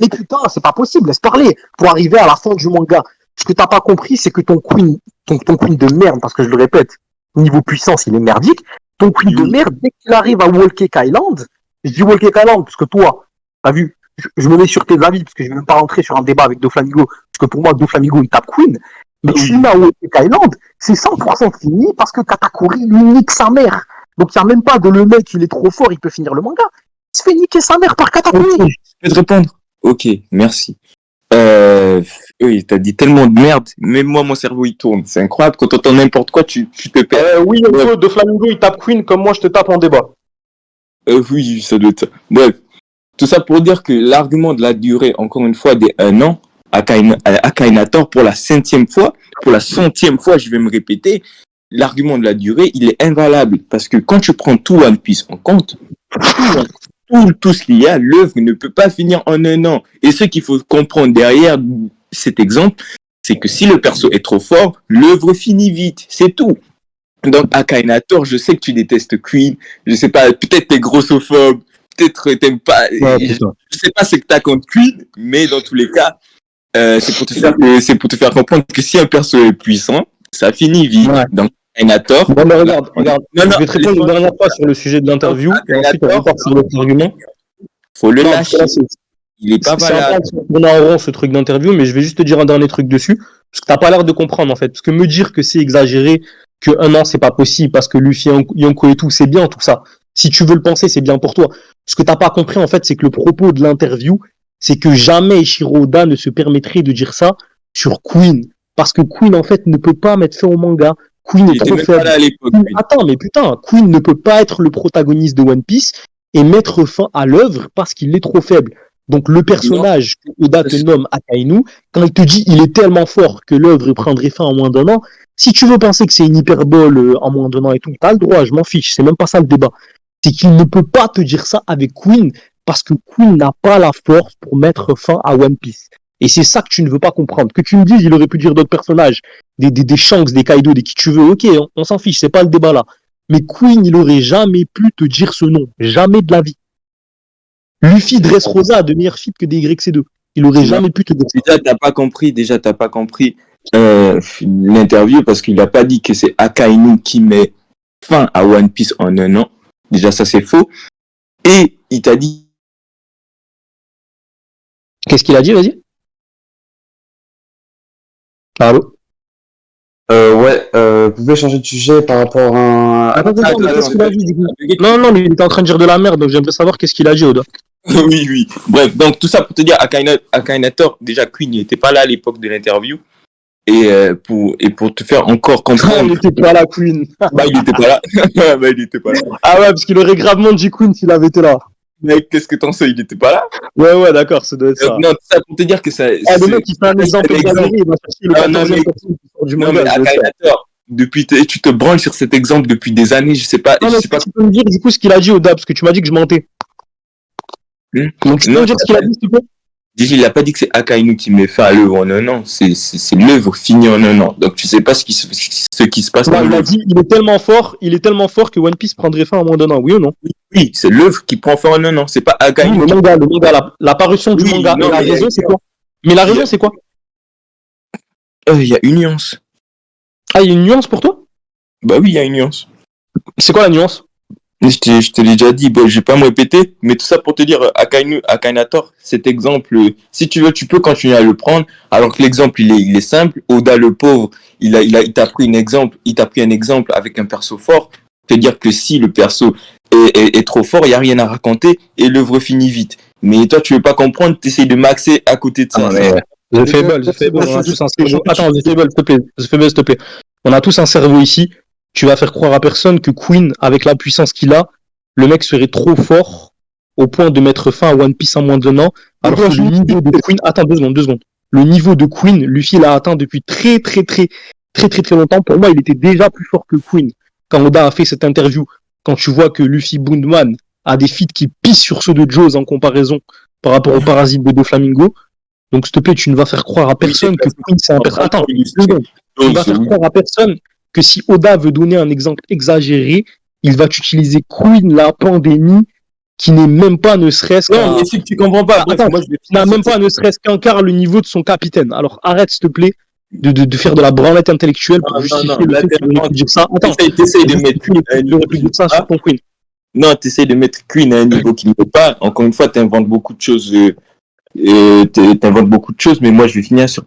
Mais putain, c'est pas possible, laisse parler, pour arriver à la fin du manga. Ce que t'as pas compris, c'est que ton queen de merde, parce que je le répète, niveau puissance, il est merdique. Ton queen de merde, dès qu'il arrive à Whole Cake Island, je dis Whole Cake Island, parce que toi, t'as vu, je me mets sur tes avis, parce que je vais même pas rentrer sur un débat avec Doflamingo, parce que pour moi, Doflamingo, il tape queen. Mais tu mets à Whole Cake Island, c'est 100% fini, parce que Katakuri lui nique sa mère. Donc il n'y a même pas de le mec, il est trop fort, il peut finir le manga. Il se fait niquer sa mère par Katakuri. Je peux te répondre. Ok, merci. Oui, t'as dit tellement de merde, même moi, mon cerveau, il tourne. C'est incroyable, quand t'entends n'importe quoi, tu te perds. Oui, Doflamingo, il tape queen comme moi, je te tape en débat. Oui, ça doit être ça. Bref, tout ça pour dire que l'argument de la durée, encore une fois, des 1 an, Akainator, pour la 5e fois, pour la 100e fois, je vais me répéter, l'argument de la durée, il est invalable. Parce que quand tu prends tout One Piece en compte, tout ce qu'il y a, l'œuvre ne peut pas finir en 1 an. Et ce qu'il faut comprendre derrière cet exemple, c'est que si le perso est trop fort, l'œuvre finit vite. C'est tout. Donc, Akainator, je sais que tu détestes Queen. Je sais pas, peut-être t'es grossophobe. Peut-être t'aimes pas. Je sais pas ce que t'as contre Queen, mais dans tous les cas, c'est pour te faire comprendre que si un perso est puissant, ça finit vite. Ouais. Donc, Akainator. Bon, mais regarde. Je vais te répondre une dernière fois sur le sujet de l'interview. Et ensuite, on va voir sur l'autre argument. Faut le lâcher. Il est pas valable. On a en rond ce truc d'interview, mais je vais juste te dire un dernier truc dessus. Parce que t'as pas l'air de comprendre, en fait. Parce que me dire que c'est exagéré, que 1 an, c'est pas possible, parce que Luffy, Yonko et tout, c'est bien, tout ça. Si tu veux le penser, c'est bien pour toi. Ce que t'as pas compris, en fait, c'est que le propos de l'interview, c'est que jamais Eiichiro Oda ne se permettrait de dire ça sur Queen. Parce que Queen, en fait, ne peut pas mettre fin au manga. Queen est trop faible. Attends, mais putain, Queen ne peut pas être le protagoniste de One Piece et mettre fin à l'œuvre parce qu'il est trop faible. Donc le personnage que Oda te nomme Akainu, quand il te dit il est tellement fort que l'œuvre prendrait fin en moins d'1 an, si tu veux penser que c'est une hyperbole en moins d'1 an et tout, t'as le droit, je m'en fiche, c'est même pas ça le débat. C'est qu'il ne peut pas te dire ça avec Queen parce que Queen n'a pas la force pour mettre fin à One Piece. Et c'est ça que tu ne veux pas comprendre. Que tu me dises, il aurait pu dire d'autres personnages, des Shanks, des Kaido, des qui tu veux, ok, on s'en fiche, c'est pas le débat là. Mais Queen, il aurait jamais pu te dire ce nom, jamais de la vie. Luffy Dressrosa a de meilleurs feats que des YC2. Il aurait jamais pu te dire ça. Déjà, t'as pas compris l'interview parce qu'il a pas dit que c'est Akainu qui met fin à One Piece en 1 an. Déjà, ça c'est faux. Et il t'a dit. Qu'est-ce qu'il a dit, vas-y? Allô? Vous pouvez changer de sujet par rapport à... Attends, qu'est-ce qu'il a dit, du coup? Non, mais il était en train de dire de la merde, donc j'aimerais savoir qu'est-ce qu'il a dit, Oda. Oui. Bref, donc tout ça pour te dire, Akainator, déjà Queen n'était pas là à l'époque de l'interview. Et pour te faire encore comprendre... Il n'était pas là, Queen. Il n'était pas là. Il était pas là. Ah ouais, parce qu'il aurait gravement dit Queen s'il avait été là. Mec, qu'est-ce que t'en sais, il n'était pas là? Ouais, d'accord, ça doit être ça. Non, ça pour te dire que ça... le mec, il fait un exemple exagéré, il va chercher le 14e personne du manga. Non, mais Akainator, tu te branles sur cet exemple depuis des années, je sais pas... Tu peux me dire, du coup, ce qu'il a dit, Oda, parce que tu m'as dit que je mentais. Donc, tu peux me dire ce qu'il a dit, s'il te plaît? Déjà, il a pas dit que c'est Akainu qui met fin à l'œuvre en 1 an, c'est l'œuvre finie en 1 an. Donc tu sais pas ce qui se passe dans l'œuvre. Il a dit, il est tellement fort que One Piece prendrait fin en moins d'1 an, oui ou non? Oui, c'est l'œuvre qui prend fin en 1 an, c'est pas Akainu. Le manga, la parution du manga. Non, et la raison, c'est quoi? Mais la raison, c'est quoi? Il y a une nuance. Ah, il y a une nuance pour toi? Bah oui, il y a une nuance. C'est quoi la nuance? Je te l'ai déjà dit, je vais pas me répéter, mais tout ça pour te dire, Akainator, cet exemple, si tu veux, tu peux continuer à le prendre, alors que l'exemple, il est simple. Oda, le pauvre, il t'a pris un exemple avec un perso fort, te dire que si le perso est trop fort, il y a rien à raconter, et l'œuvre finit vite. Mais toi, tu veux pas comprendre, tu essayes de maxer à côté de ça. The Fable, on a tous un cerveau. Attends, The Fable, s'il te plaît. On a tous un cerveau ici. Tu vas faire croire à personne que Queen, avec la puissance qu'il a, le mec serait trop fort au point de mettre fin à One Piece en moins d'un an, alors que le niveau de Queen, attends 2 secondes. Le niveau de Queen, Luffy l'a atteint depuis très longtemps. Pour moi, il était déjà plus fort que Queen. Quand Oda a fait cette interview, quand tu vois que Luffy Boondman a des feats qui pissent sur ceux de Jaws en comparaison par rapport au parasite de Doflamingo. Donc, s'il te plaît, tu ne vas faire croire à personne que Queen, c'est un personnage. Attends, 2 secondes. Tu ne vas faire croire à personne que si Oda veut donner un exemple exagéré, il va utiliser Queen, la pandémie, qui n'est même pas ne serait-ce Non, mais c'est que tu comprends pas. Bref, Attends, moi, je vais qui n'a même pas ne serait-ce qu'un quart le niveau de son capitaine. Alors, arrête, s'il te plaît, de faire de la branlette intellectuelle pour justifier le fait que tu aurais pu dire ça. Attends, t'essayes de mettre Queen à un niveau pu dire ça sur ton Queen. Non, t'essayes de mettre Queen à un niveau qui ne peut pas. Encore une fois, t'inventes beaucoup de choses. T'inventes beaucoup de choses, mais moi, je vais finir sur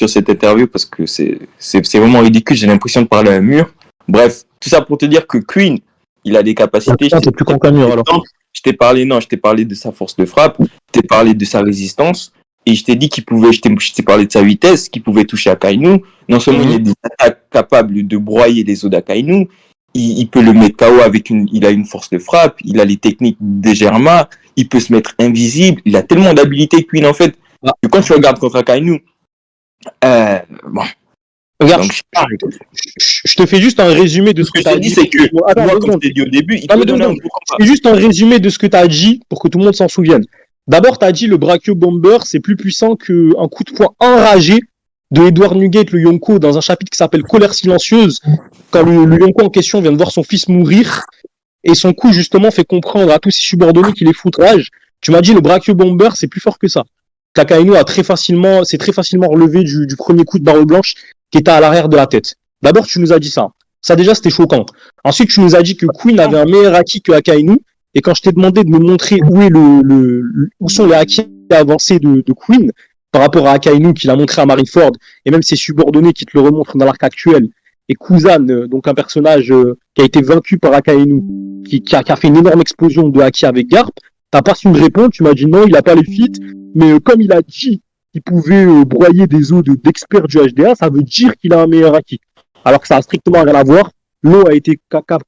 cette interview parce que c'est vraiment ridicule. J'ai l'impression de parler à un mur. Bref, tout ça pour te dire que Queen, il a des capacités. T'es plus contre un mur, alors. Je t'ai parlé de sa force de frappe, je t'ai parlé de sa résistance, et je t'ai dit je t'ai parlé de sa vitesse, qu'il pouvait toucher Akainu. Non seulement il a des attaques capables de broyer les os d'Akainu, il peut le mettre KO il a une force de frappe, il a les techniques des Germa, il peut se mettre invisible, il a tellement d'habilités Queen en fait, que quand tu regardes contre Akainu, bon. Regarde, Donc, je te fais juste un résumé de ce que tu as dit. C'est que, attends, moi, comme je t'ai dit au début, il peut donner un gros combat. C'est juste un résumé de ce que tu as dit pour que tout le monde s'en souvienne. D'abord, tu as dit le Brachio Bomber, c'est plus puissant qu'un coup de poing enragé de Edward Nugget, le Yonko, dans un chapitre qui s'appelle Colère silencieuse, quand le Yonko en question vient de voir son fils mourir, et son coup, justement, fait comprendre à tous ses subordonnés qu'il est foutrage. Tu m'as dit le Brachio Bomber, c'est plus fort que ça. Kakainu s'est très facilement relevé du premier coup de barre blanche qui était à l'arrière de la tête. D'abord, tu nous as dit ça. Ça, déjà, c'était choquant. Ensuite, tu nous as dit que Queen avait un meilleur haki que Akainu. Et quand je t'ai demandé de me montrer où sont les hakis avancés de Queen par rapport à Akainu, qu'il a montré à Marineford, et même ses subordonnés qui te le remontrent dans l'arc actuel, et Kuzan, donc un personnage qui a été vaincu par Akainu, qui a fait une énorme explosion de haki avec Garp, t'as pas su me répondre, tu m'as dit non, il a pas les feats, mais comme il a dit qu'il pouvait broyer des os d'experts du HDA, ça veut dire qu'il a un meilleur haki. Alors que ça a strictement rien à voir. L'eau a été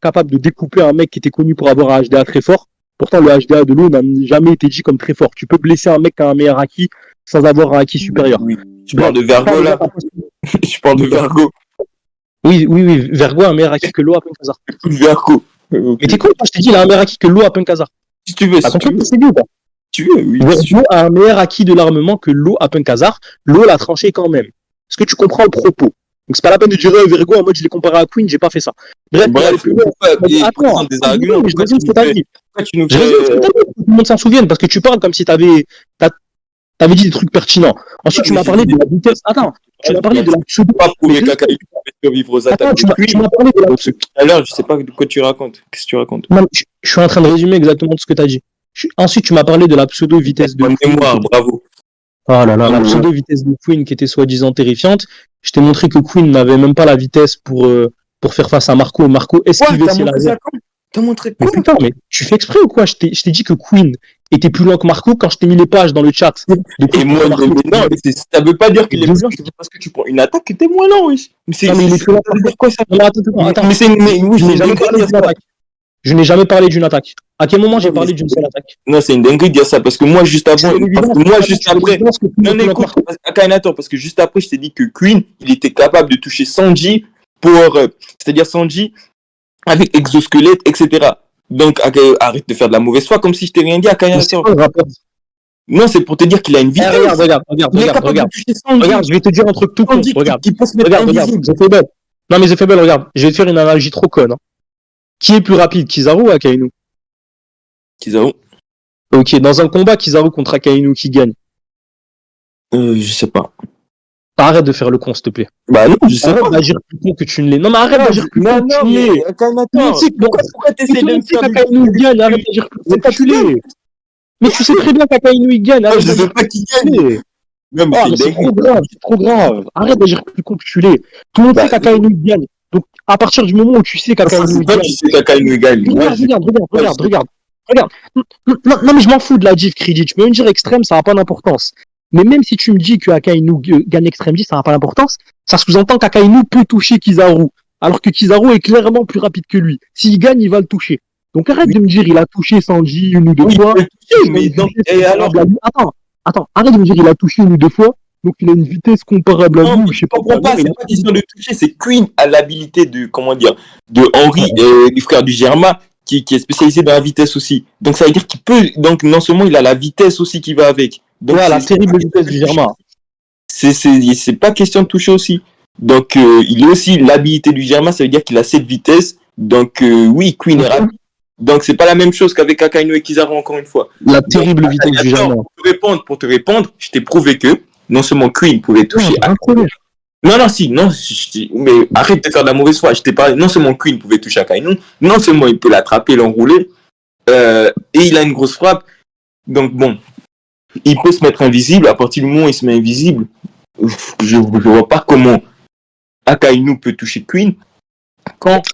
capable de découper un mec qui était connu pour avoir un HDA très fort. Pourtant, le HDA de l'eau n'a jamais été dit comme très fort. Tu peux blesser un mec qui a un meilleur haki sans avoir un haki supérieur. Oui. Tu parles de Vergo, là. Je parle de Vergo. Oui, Vergo a un meilleur haki que l'eau à Punkazar. Vergo. Okay. Mais t'es con, je t'ai dit, il a un meilleur haki que l'eau à Punkazar. Si tu veux, Tu veux, oui. Vergo a un meilleur acquis de l'armement que l'eau à Punkazar. L'eau l'a tranché quand même. Est-ce que tu comprends le propos? Donc c'est pas la peine de dire Vergo en mode je l'ai comparé à Queen, j'ai pas fait ça. Bref, attends, des arguments. Je résume ce que t'as dit. Tout le monde s'en souvienne parce que tu parles comme si t'avais dit des trucs pertinents. Ensuite, tu m'as parlé de la vitesse. Attends, tu m'as parlé de la pseudo. Tu m'as parlé de la. Alors, je sais pas de quoi tu racontes. Qu'est-ce que tu racontes? Non, je suis en train de résumer exactement ce que t'as dit. Ensuite, tu m'as parlé de la pseudo-vitesse de mémoire, bravo. Oh là là, la pseudo-vitesse de Queen qui était soi-disant terrifiante. Je t'ai montré que Queen n'avait même pas la vitesse pour faire face à Marco. Marco esquivait ses lasers. T'as montré quoi? Mais putain, mais tu fais exprès ou quoi? Je t'ai dit que Queen était plus loin que Marco quand je t'ai mis les pages dans le chat. Et moi, non, ça veut pas dire qu'il est plus lent, c'est parce que tu prends une attaque et t'es moins lent, oui. Mais c'est quoi ça? Attends, je n'ai jamais parlé d'une attaque. À quel moment j'ai parlé d'une seule attaque? Non, c'est une dinguerie de dire ça, parce que moi, juste après, non, écoute, Akhenaten, parce que juste après, je t'ai dit que Queen, il était capable de toucher Sanji c'est-à-dire Sanji avec exosquelette, etc. Donc, arrête de faire de la mauvaise foi, comme si je t'ai rien dit, Akhenaten. Non, c'est pour te dire qu'il a une vitesse. Regarde. Regarde, je vais te dire un truc tout con. Regarde, Zefebel. Non, mais Zefebel, regarde, je vais te faire une analogie trop conne. Qui est plus rapide, Kizaru ou Akainu? Kizaru. Ok, dans un combat, Kizaru contre Akainu, qui gagne? Je sais pas. Arrête de faire le con, s'il te plaît. Bah non, je sais pas. Arrête d'agir plus con que tu ne l'es. Non, mais arrête d'agir plus con que tu ne l'es. Pourquoi t'essaies de me faire qu'Akainu gagne? Arrête d'agir plus con que tu l'es. Mais tu sais très bien qu'Akainu gagne. Je sais pas qui gagne. Non, mais c'est trop grave. Arrête d'agir plus con que tu l'es. Tout le monde sait qu'Akainu gagne. Donc, à partir du moment où tu sais qu'Akainu gagne. Regarde. Non, mais je m'en fous de la div Credit. Tu peux me dire extrême, ça n'a pas d'importance. Mais même si tu me dis que Akainu gagne extrême 10, ça n'a pas d'importance, ça sous-entend qu'Akainu peut toucher Kizaru. Alors que Kizaru est clairement plus rapide que lui. S'il gagne, il va le toucher. Donc arrête de me dire il a touché Sanji une ou deux Oui, il fois. peut le toucher, mais donc, et alors, Attends, arrête de me dire il a touché une ou deux fois. Donc il a une vitesse comparable à non, vous, mais je sais je pas. comprends pas, c'est pas question de toucher, c'est Queen a l'habilité de, comment dire, de Henry, du frère du Germain, qui est spécialisé dans la vitesse aussi. Donc ça veut dire qu'il peut, donc non seulement il a la vitesse aussi qui va avec. Donc Ouais, la c'est terrible vitesse du Germain. c'est pas question de toucher aussi. Donc il a aussi l'habilité du Germain, ça veut dire qu'il a cette vitesse. Donc oui, Queen est rapide. Donc c'est pas la même chose qu'avec Akainu et Kizaru encore une fois. La terrible vitesse du Germain. Pour te répondre, je t'ai prouvé que non seulement Queen pouvait toucher Akainu. Mais arrête de faire de la mauvaise foi. Je t'ai parlé, non seulement Queen pouvait toucher Akainu, non seulement il peut l'attraper, l'enrouler, et il a une grosse frappe. Donc bon, il peut se mettre invisible. À partir du moment où il se met invisible, je vois pas comment Akainu peut toucher Queen.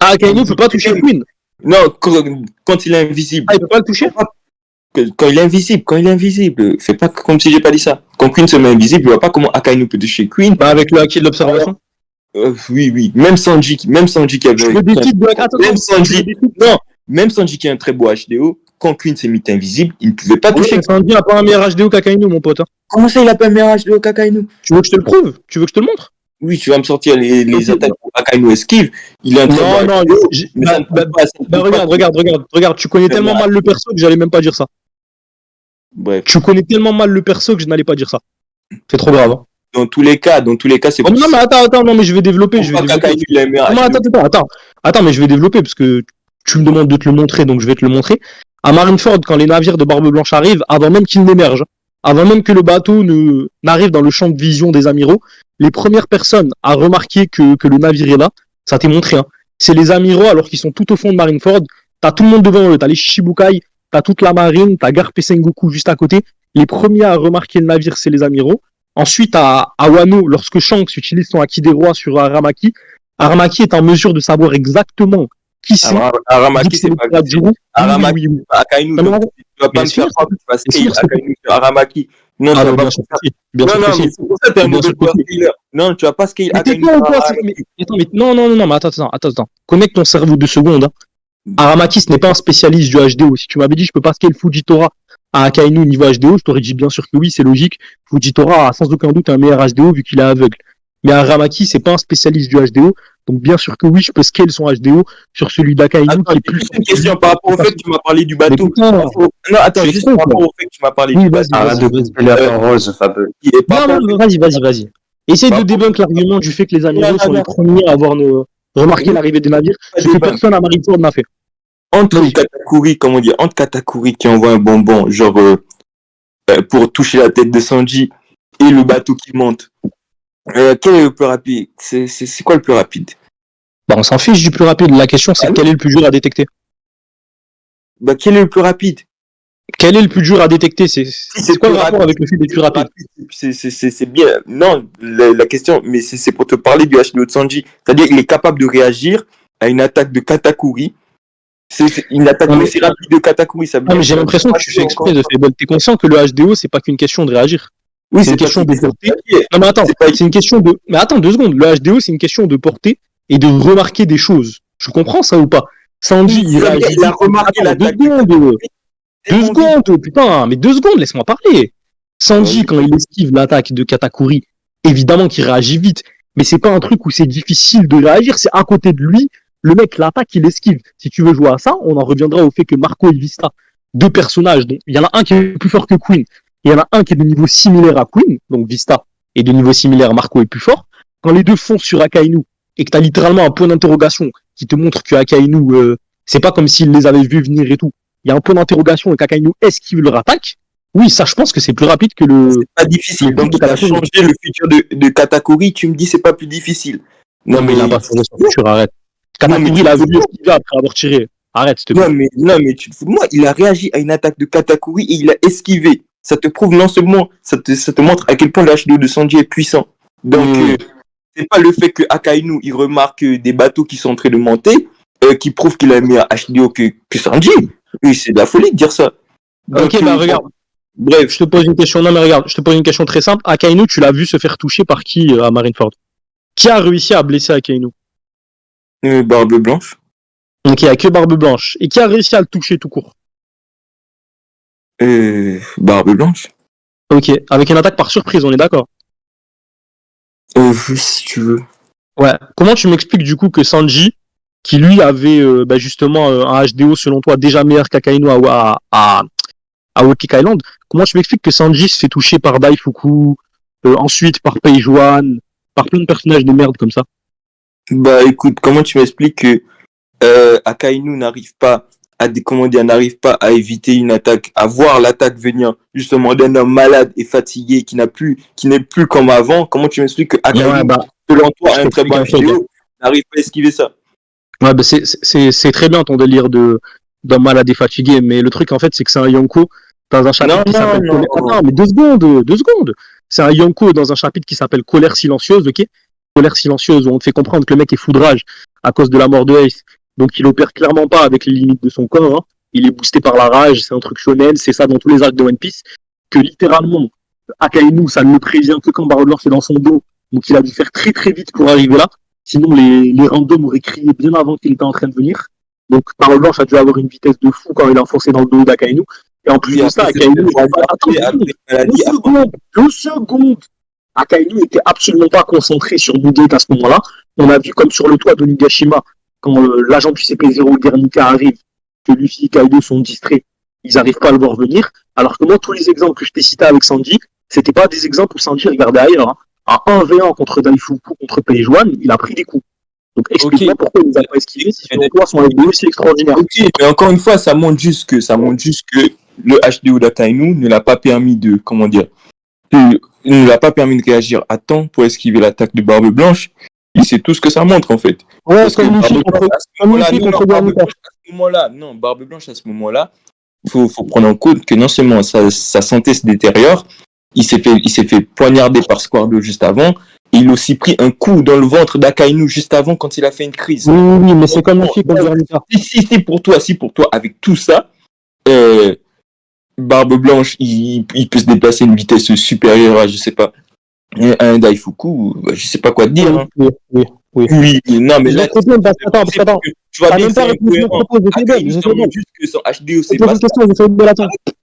Akainu peut pas toucher Queen. Non, quand il est invisible. Ah, il peut pas le toucher? Quand il est invisible, fais pas comme si j'ai pas dit ça. Quand Queen se met invisible, je vois pas comment Akainu peut toucher Queen. Bah, avec le haki de l'observation. Oui. Même Sanji qui avait. Même Sanji qui a un très beau HDO, quand Queen s'est mis invisible, il ne pouvait pas toucher. Oui, Sanji n'a pas un meilleur HDO qu'Akainu, mon pote. Comment ça, il a pas un meilleur HDO qu'Akainu? Tu veux que je te le prouve? Tu veux que je te le montre? Oui, tu vas me sortir les attaques où Akainu esquive. Il a un très non, beau non. Regarde. Tu connais tellement mal le perso que j'allais même pas dire ça. Bref. Tu connais tellement mal le perso que je n'allais pas dire ça. C'est trop grave. Hein. Dans tous les cas, c'est non, mais attends, non, mais je vais développer. Attends, mais je vais développer parce que tu me demandes de te le montrer, donc je vais te le montrer. À Marineford, quand les navires de Barbe Blanche arrivent, avant même qu'ils n'émergent, avant même que le bateau n'arrive dans le champ de vision des amiraux, les premières personnes à remarquer que le navire est là, ça t'est montré, hein. C'est les amiraux alors qu'ils sont tout au fond de Marineford. T'as tout le monde devant eux, t'as les Shichibukai, t'as toute la marine, t'as Garp Sengoku juste à côté. Les premiers à remarquer le navire, c'est les amiraux. Ensuite, à Wano, lorsque Shanks utilise son haki des rois sur Aramaki, Aramaki est en mesure de savoir exactement qui c'est. Aramaki, c'est pas grave. Aramaki, Akainu, tu vas pas me faire croire que tu vas scale Akainu sur Aramaki. Non, tu vas pas bien sûr. Non, mais c'est pour ça que t'es un mauvais scaler. Non, tu vas pas scale Akainu. Non, mais attends. Connecte ton cerveau 2 secondes. Hein. Aramaki, ce n'est pas un spécialiste du HDO. Si tu m'avais dit je peux pas scale Fujitora à Akainu niveau HDO, je t'aurais dit bien sûr que oui, c'est logique. Fujitora a sans aucun doute un meilleur HDO vu qu'il est aveugle. Mais Aramaki, c'est pas un spécialiste du HDO, donc bien sûr que oui, je peux scale son HDO sur celui d'Akainu qui est plus. Juste une question par rapport au fait que tu m'as parlé du bateau. Non, attends, juste par rapport au fait que tu m'as parlé du bateau. Arrête de couper la parole, ce Fable. Non, vas-y. Essaye de débunk l'argument du fait que les amiraux sont les premiers à avoir remarqué l'arrivée des navires, ce que personne à Marineford n'a fait. Entre Katakuri qui envoie un bonbon, genre pour toucher la tête de Sanji, et le bateau qui monte, quel est le plus rapide? C'est quoi le plus rapide? Bah, on s'en fiche du plus rapide. La question, c'est quel est le plus dur à détecter? Bah, quel est le plus rapide? Quel est le plus dur à détecter? C'est quoi le rapport avec le fait d'être plus rapide? C'est bien. Non, la question, mais c'est pour te parler du HDO de Sanji. C'est-à-dire qu'il est capable de réagir à une attaque de Katakuri. C'est une attaque aussi rapide de Katakuri. Ça mais j'ai l'impression que tu fais exprès de faire. T'es conscient que le HDO, c'est pas qu'une question de réagir. Oui, c'est une question de porter. Non, mais attends, c'est une question de. Mais attends 2 secondes. Le HDO, c'est une question de porter et de remarquer des choses. Je comprends ça ou pas? Sanji, il a remarqué la 2 secondes. 2 secondes, putain, mais 2 secondes, laisse-moi parler. Sanji, quand il esquive l'attaque de Katakuri, évidemment qu'il réagit vite, mais c'est pas un truc où c'est difficile de réagir, c'est à côté de lui, le mec l'attaque, il esquive. Si tu veux jouer à ça, on en reviendra au fait que Marco et Vista, 2 personnages, dont il y en a un qui est plus fort que Queen, et il y en a un qui est de niveau similaire à Queen, donc Vista, et de niveau similaire, Marco est plus fort. Quand les deux foncent sur Akainu, et que t'as littéralement un point d'interrogation qui te montre que Akainu, c'est pas comme s'il les avait vus venir et tout. Il y a un point d'interrogation et qu'Akainu esquive leur attaque. Oui, ça, je pense que c'est plus rapide que le. C'est pas difficile. Donc, il a changé le futur de Katakuri. Tu me dis, c'est pas plus difficile. Non, mais il a pas changé son futur, arrête. Katakuri, il a voulu esquiver après avoir tiré. Arrête, s'il te plaît. Non, mais tu te fous de moi. Il a réagi à une attaque de Katakuri et il a esquivé. Ça te prouve non seulement, ça te montre à quel point le HDO de Sanji est puissant. Donc, c'est pas le fait que Akainu, il remarque des bateaux qui sont en train de monter, qui prouve qu'il a un meilleur HDO que Sanji. Oui, c'est de la folie de dire ça. Donc, ok, bah regarde. Bref, je te pose une question. Non, mais regarde, je te pose une question très simple. Akainu, tu l'as vu se faire toucher par qui à Marineford? Qui a réussi à blesser Akainu? Barbe Blanche. Donc il y a que Barbe Blanche. Et qui a réussi à le toucher tout court. Barbe Blanche. Ok, avec une attaque par surprise, on est d'accord. Oui, si tu veux. Ouais. Comment tu m'expliques du coup que Sanji, qui lui avait justement un HDO selon toi déjà meilleur qu'Akainu à Whole Cake Island, comment tu m'expliques que Sanji se fait toucher par Daifuku, ensuite par Page One, par plein de personnages de merde comme ça? Bah écoute, comment tu m'expliques que Akainu n'arrive pas n'arrive pas à éviter une attaque, à voir l'attaque venir justement d'un homme malade et fatigué qui n'est plus comme avant. Comment tu m'expliques que Akainu, selon toi, a un très bon HDO, n'arrive pas à esquiver ça? Ouais, bah c'est très bien ton délire d'homme malade et fatigué, mais le truc en fait c'est que c'est un Yonko dans un chapitre qui s'appelle Attends, mais deux secondes. C'est un Yonko dans un chapitre qui s'appelle Colère silencieuse, ok? Colère silencieuse où on te fait comprendre que le mec est foudrage à cause de la mort de Ace. Donc il opère clairement pas avec les limites de son corps, hein. Il est boosté par la rage, c'est un truc shonen, c'est ça dans tous les arcs de One Piece, que littéralement, Akainu, ça ne le prévient que quand Barbe Blanche est dans son dos, donc il a dû faire très très vite pour arriver là, sinon les randoms auraient crié bien avant qu'il était en train de venir. Donc Barbe Blanche a dû avoir une vitesse de fou quand il a enfoncé dans le dos d'Akainu, et en plus de ça, Akainu, deux secondes, Akainu était absolument pas concentré sur Nugget à ce moment-là. On a vu comme sur le toit de Nigashima, quand l'agent du CP0 Guernica arrive, que Luffy et Kaido sont distraits, ils n'arrivent pas à le voir venir. Alors que moi, tous les exemples que je t'ai cités avec Sanji, c'était pas des exemples où Sanji regardait ailleurs. Hein. À 1v1 contre Daifuku, contre Page One, il a pris des coups. Donc explique-moi pourquoi il les a pas esquivés si selon toi son HDO aussi extraordinaire. Ok, mais encore une fois, ça montre juste que le HDO d'Akainu ne l'a pas permis de, ne l'a pas permis de réagir à temps pour esquiver l'attaque de Barbe Blanche. Et c'est tout ce que ça montre en fait. Ouais, parce comme Luffy contre Guernica. Barbe Blanche à ce moment-là, faut prendre en compte que non seulement sa santé se détériore, il s'est fait poignarder par Squardo juste avant, et il a aussi pris un coup dans le ventre d'Akainu juste avant quand il a fait une crise. Oui, mais c'est comme Luffy contre Guernica. Si pour toi, avec tout ça, Barbe Blanche, il peut se déplacer à une vitesse supérieure à, je sais pas, un Daifuku, je sais pas quoi te dire. Oui, non, mais là, attends. Tu vas bien même pas répondu au propos, juste que son HDO, c'est pas ça.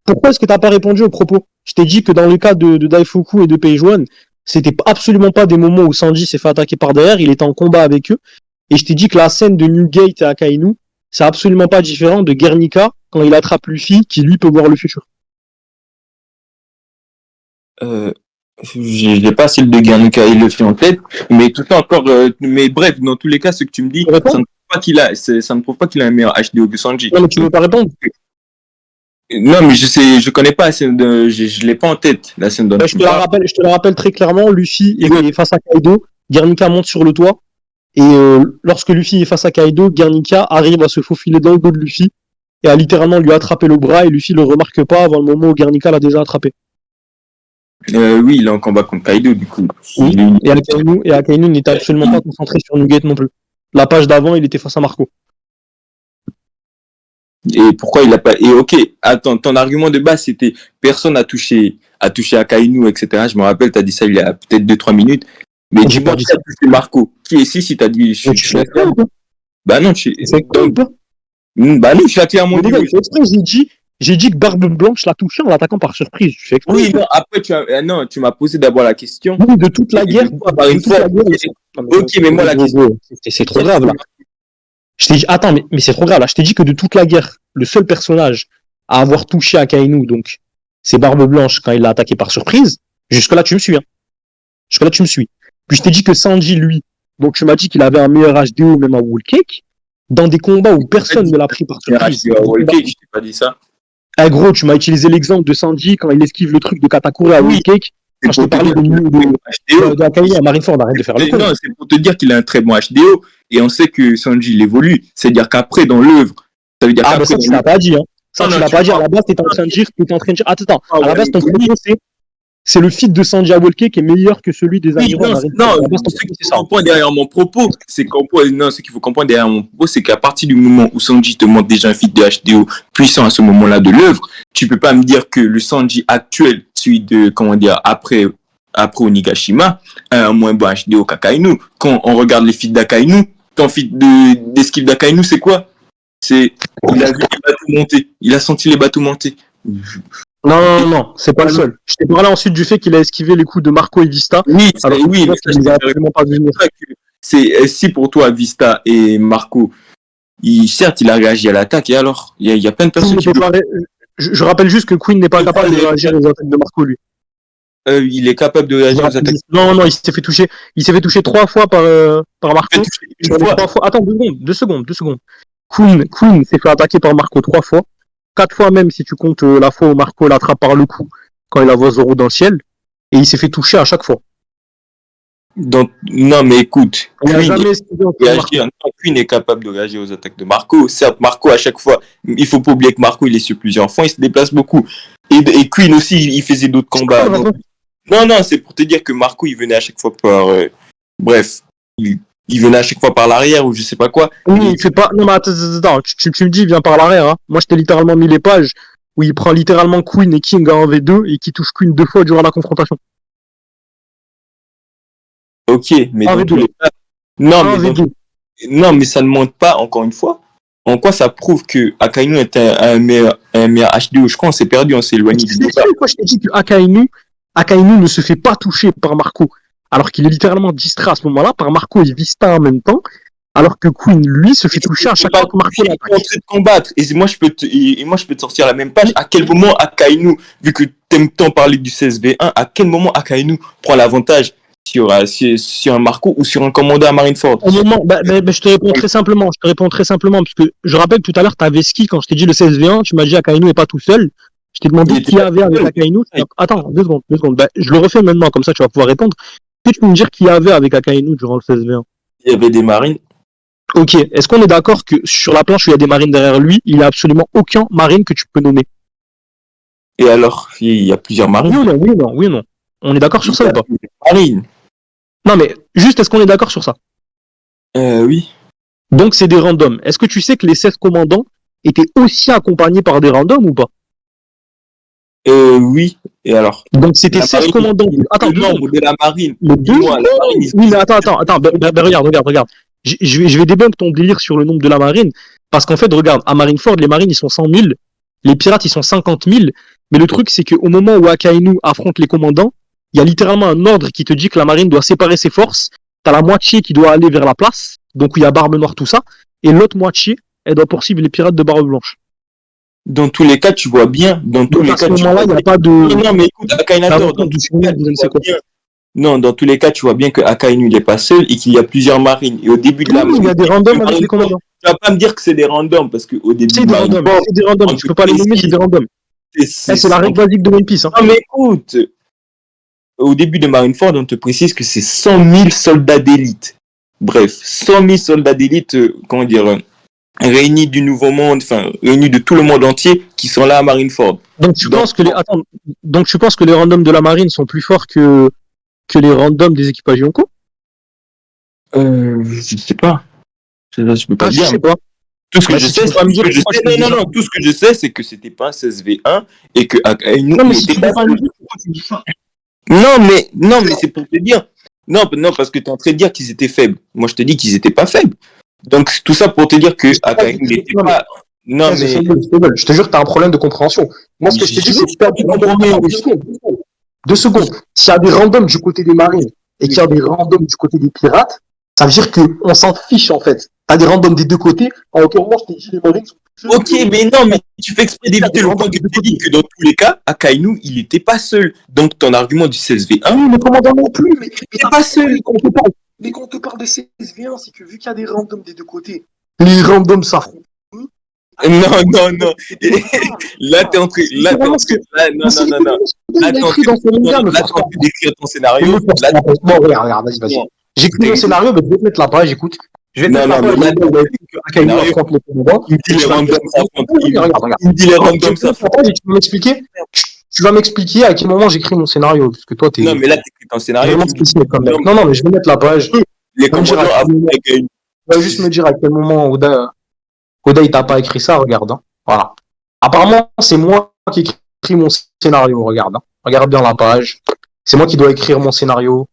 Pourquoi est-ce que t'as pas répondu au propos? Je t'ai dit que dans le cas de Daifuku et de Page One, c'était absolument pas des moments où Sanji s'est fait attaquer par derrière, il était en combat avec eux. Et je t'ai dit que la scène de Newgate et Akainu, c'est absolument pas différent de Guernica quand il attrape Luffy, qui lui peut voir le futur. Je n'ai pas celle de Guernica et Luffy en tête, mais tout ça encore. Mais bref, dans tous les cas, ce que tu me dis, ça ne prouve pas qu'il a un meilleur HDO que Sanji. Non, mais tu veux pas répondre? Non, mais je connais pas la scène je l'ai pas en tête, la scène de. Je te la rappelle très clairement. Luffy est face à Kaido, Guernica monte sur le toit, et lorsque Luffy est face à Kaido, Guernica arrive à se faufiler dans le dos de Luffy et à littéralement lui attraper le bras, et Luffy le remarque pas avant le moment où Guernica l'a déjà attrapé. Oui, il est en combat contre Kaido, du coup. Oui, et Akainu n'était absolument pas concentré sur Nugget non plus. La page d'avant, il était face à Marco. Et pourquoi il a pas... Et ok, attends, ton argument de base, c'était personne a touché Akainu, etc. Je me rappelle, t'as dit ça il y a peut-être 2-3 minutes. Mais tu penses que t'as touché Marco. Qui est ici t'as dit... Bah non, Bah non, je l'ai clairement dit. J'ai dit que Barbe Blanche l'a touché en l'attaquant par surprise. Oui, non, après, tu m'as posé d'abord la question. Oui, de toute la guerre. Ok, mais moi, la question. C'est trop grave, là. Je t'ai dit, attends, mais c'est trop grave, là. Je t'ai dit que de toute la guerre, le seul personnage à avoir touché Akainu, donc, c'est Barbe Blanche quand il l'a attaqué par surprise. Jusque-là, tu me suis, hein. Jusque-là, tu me suis. Puis je t'ai dit que Sanji, lui, donc tu m'as dit qu'il avait un meilleur HDO, même à Whole Cake, dans des combats où personne ne l'a pris par surprise. À Whole Cake, je t'ai pas dit ça. Eh gros, tu m'as utilisé l'exemple de Sanji quand il esquive le truc de Katakuri à Whole Cake. Quand je t'ai parlé de Akainu à Marineford, arrête de faire le Non, c'est pour te dire qu'il a un très bon HDO, et on sait que Sanji, il évolue. C'est-à-dire qu'après, dans l'œuvre, ça veut dire qu'après... Ah, mais ça, tu l'as pas dit, hein. Ça, tu l'as pas dit. À la base, t'étais en train de dire... Attends. À la base, ton propos, c'est le feat de Sanji à Whole Cake qui est meilleur que celui des amiraux. Non, ce qu'il faut comprendre derrière mon propos, c'est qu'à partir du moment où Sanji te montre déjà un feat de HDO puissant à ce moment-là de l'œuvre, tu peux pas me dire que le Sanji actuel, celui de, après Onigashima, a un moins bon HDO qu'Akainu. Quand on regarde les feats d'Akainu, ton feat d'esquive d'Akainu, c'est quoi? Il a vu les bateaux monter. Il a senti les bateaux monter. Non, c'est pas le seul. Je t'ai parlé ensuite du fait qu'il a esquivé les coups de Marco et Vista. Oui, Alors, oui, mais ça, je les ai absolument pas vu venir. c'est si pour toi, Vista et Marco, certes, il a réagi à l'attaque, et alors il y a plein de personnes qui... Je rappelle juste que Queen n'est pas capable de réagir aux attaques de Marco, lui. Il est capable de réagir aux attaques. Non, il s'est fait toucher. Il s'est fait toucher 3 fois par Marco. Une fois. 3 fois. Attends, 2 secondes. Queen s'est fait attaquer par Marco 3 fois. 4 fois même si tu comptes la fois où Marco l'attrape par le cou quand il a voit Zoro dans le ciel. Et il s'est fait toucher à chaque fois. Donc, non, mais écoute, Queen est capable de réagir aux attaques de Marco. Certes, Marco, à chaque fois, il faut pas oublier que Marco, il est sur plusieurs fronts, il se déplace beaucoup. Et Queen aussi, il faisait d'autres combats. Donc... Non, c'est pour te dire que Marco, il venait à chaque fois par... Bref, il venait à chaque fois par l'arrière ou je sais pas quoi. Oui, il fait pas... Non, mais attends, tu me dis, il vient par l'arrière. Hein. Moi, je t'ai littéralement mis les pages où il prend littéralement Queen et King en V2 et qui touche Queen 2 fois durant la confrontation. Ok, mais dans tous les cas... Non, mais ça ne montre pas, encore une fois, en quoi ça prouve que Akainu est un meilleur HDO. Je crois qu'on s'est perdu, on s'est éloigné du débat. Pourquoi je t'ai dit que Akainu ne se fait pas toucher par Marco, alors qu'il est littéralement distrait à ce moment-là par Marco et Vista en même temps, alors que Queen, lui, se fait toucher à chaque fois que Marco l'attaque. Il est en train de combattre. Et moi, je peux te sortir la même page. À quel moment Akainu, vu que t'aimes tant parler du 16v1, à quel moment Akainu prend l'avantage sur un Marco ou sur un commandant à Marineford? Au moment, je te réponds très simplement. Parce que je rappelle tout à l'heure, t'avais ski quand je t'ai dit le 16v1, tu m'as dit Akainu n'est pas tout seul. Je t'ai demandé qui y avait avec Akainu. Attends, 2 secondes. Je le refais maintenant, comme ça tu vas pouvoir répondre. Est-ce que tu peux me dire qui y avait avec Akainu durant le 16v1? Il y avait des marines. Ok, est-ce qu'on est d'accord que sur la planche où il y a des marines derrière lui, il n'y a absolument aucun marine que tu peux nommer? Et alors, il y a plusieurs marines? Oui ou non. On est d'accord sur ça ou pas? Marines. Non mais, juste est-ce qu'on est d'accord sur ça? Oui. Donc c'est des randoms. Est-ce que tu sais que les 16 commandants étaient aussi accompagnés par des randoms ou pas? Oui. Et alors? Donc c'était 16 commandants. Attends, le nombre de la marine. Oui, mais attends. Regarde. Je vais débunk ton délire sur le nombre de la marine. Parce qu'en fait, regarde, à Marineford, les marines, ils sont 100 000. Les pirates, ils sont 50 000. Mais le truc, c'est qu'au moment où Akainu affronte les commandants, il y a littéralement un ordre qui te dit que la marine doit séparer ses forces. T'as la moitié qui doit aller vers la place, donc où il y a Barbe Noire, tout ça. Et l'autre moitié, elle doit poursuivre les pirates de Barbe Blanche. Dans tous les cas, tu vois bien. Dans tous les cas, il n'y a pas de... Non, mais écoute, Akainator, dans tous les cas, tu vois bien que Akainu n'est pas seul et qu'il y a plusieurs marines. Et au début de la il y a des randoms avec les commandants. Tu vas pas me dire que c'est des randoms, parce qu'au début... C'est des randoms, tu peux pas les nommer, c'est des randoms. C'est la règle basique de One Piece. Hein. Non, mais écoute, au début de Marineford, on te précise que c'est 100 000 soldats d'élite. Bref, 100 000 soldats d'élite, réunis du Nouveau Monde, enfin, réunis de tout le monde entier, qui sont là à Marineford. Donc tu penses que les randoms de la marine sont plus forts que les randoms des équipages Yonko? Je sais pas. Je peux pas dire. Je sais pas. Tout ce que je sais, tout ce que je sais, c'est que c'était pas un 16v1 et que Akainu n'était pas. Non, mais c'est pour te dire. Non, parce que tu es en train de dire qu'ils étaient faibles. Moi, je te dis qu'ils étaient pas faibles. Donc, tout ça pour te dire que Akainu n'était pas. Non, mais. Je te jure que tu as un problème de compréhension. Moi, ce que je te dis, c'est que tu as du randoms. 2 secondes. S'il y a des randoms du côté des marines et qu'il y a des randoms du côté des pirates, ça veut dire qu'on s'en fiche, en fait. T'as des randoms des 2 côtés. En l'occurrence, je t'ai dit les marines sont plus... Ok, mais non, mais tu fais exprès d'éviter le point que tu dis que dans tous les cas, Akainu, il était pas seul. Donc, ton argument du 16v1... Oui, le commandant non plus, mais il n'est pas seul. Mais quand on te parle de 16v1, c'est que vu qu'il y a des randoms des 2 côtés, les randoms s'affrontent. Non. Là, t'es en train... Là, non. Là, t'es en train de décrire ton scénario. Regarde, vas-y. J'écris mon scénario, mais je vais te mettre la page, écoute. Je vais te mettre la page. Akainu affronte les commandants. Il me dit les randoms s'affrontent. Tu vas m'expliquer à quel moment j'écris mon scénario, parce que toi, t'es... Non, mais là, t'écris ton scénario. Non, mais je vais mettre la page. Les commandants affrontent Akainu. Tu vas juste me dire à quel moment Oda il t'a pas écrit ça, regarde. Hein. Voilà. Apparemment, c'est moi qui écris mon scénario, regarde. Hein. Regarde bien la page. C'est moi qui dois écrire mon scénario.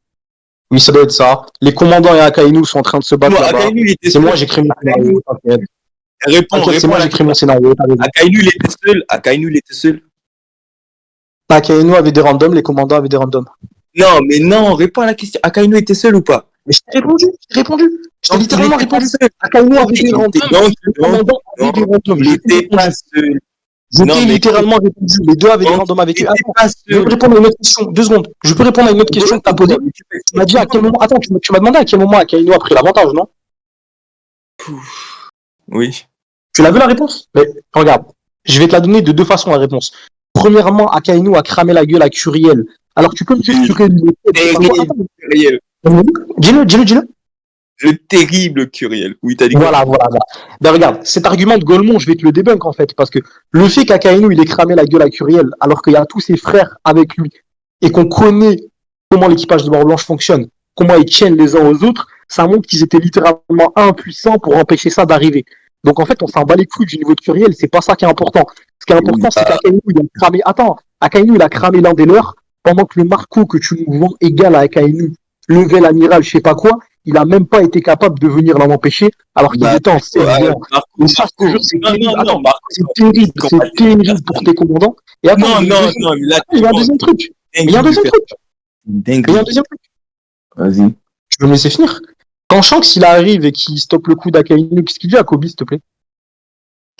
Oui, ça doit être ça. Les commandants et Akainu sont en train de se battre là-bas. C'est moi, j'écris mon scénario. Réponds, T'inquiète, c'est moi, réponds. j'écris mon scénario. Akainu, il était seul. Akainu, il était seul. Akainu avait des randoms, les commandants avaient des randoms. Non, mais non, réponds à la question. Akainu était seul ou pas? Mais je t'ai répondu, je t'ai répondu. Je t'ai Donc, littéralement il était pas répondu. seul. Akainu avait Il des était- randoms, donc, les commandants avaient des randoms. il Je t'ai était pas répondu. seul. Je Non, t'ai mais littéralement répondu. Les deux avaient des Donc, randoms avec il eux. était Attends, pas je peux seul. répondre à une autre question. 2 secondes. Je peux répondre à une autre question que t'as posée. Tu m'as dit à quel moment. Attends, tu m'as demandé à quel moment Akainu a pris l'avantage, non? Oui. Tu l'as vu la réponse? Mais regarde, je vais te la donner de 2 façons la réponse. Premièrement, Akainu a cramé la gueule à Curiel. Alors tu peux me dire Curiel. Curiel. Dis-le. Le terrible Curiel. Oui, t'as dit Voilà. Ben regarde, cet argument de Golemont, je vais te le débunk en fait, parce que le fait qu'Akainu il ait cramé la gueule à Curiel, alors qu'il y a tous ses frères avec lui, et qu'on connaît comment l'équipage de Barre Blanche fonctionne, comment ils tiennent les uns aux autres, ça montre qu'ils étaient littéralement impuissants pour empêcher ça d'arriver. Donc en fait, on s'en bat les couilles du niveau de Curiel, c'est pas ça qui est important. Ce qui est important, c'est qu'Akainu il a cramé. Attends, Akainu il a cramé l'un des leurs, pendant que le Marco que tu nous vends égal à Akainu, level amiral, je sais pas quoi, il a même pas été capable de venir l'en empêcher, alors qu'il était en CR. Et ça, je te jure, c'est terrible. Attends, c'est terrible pour tes commandants. Et attends, Non, mais là, il y a un deuxième truc. Il y a un deuxième truc. Vas-y. Tu peux me laisser finir? Quand Shanks il arrive et qu'il stoppe le coup d'Akainu, qu'est-ce qu'il dit à Kobe, s'il te plaît?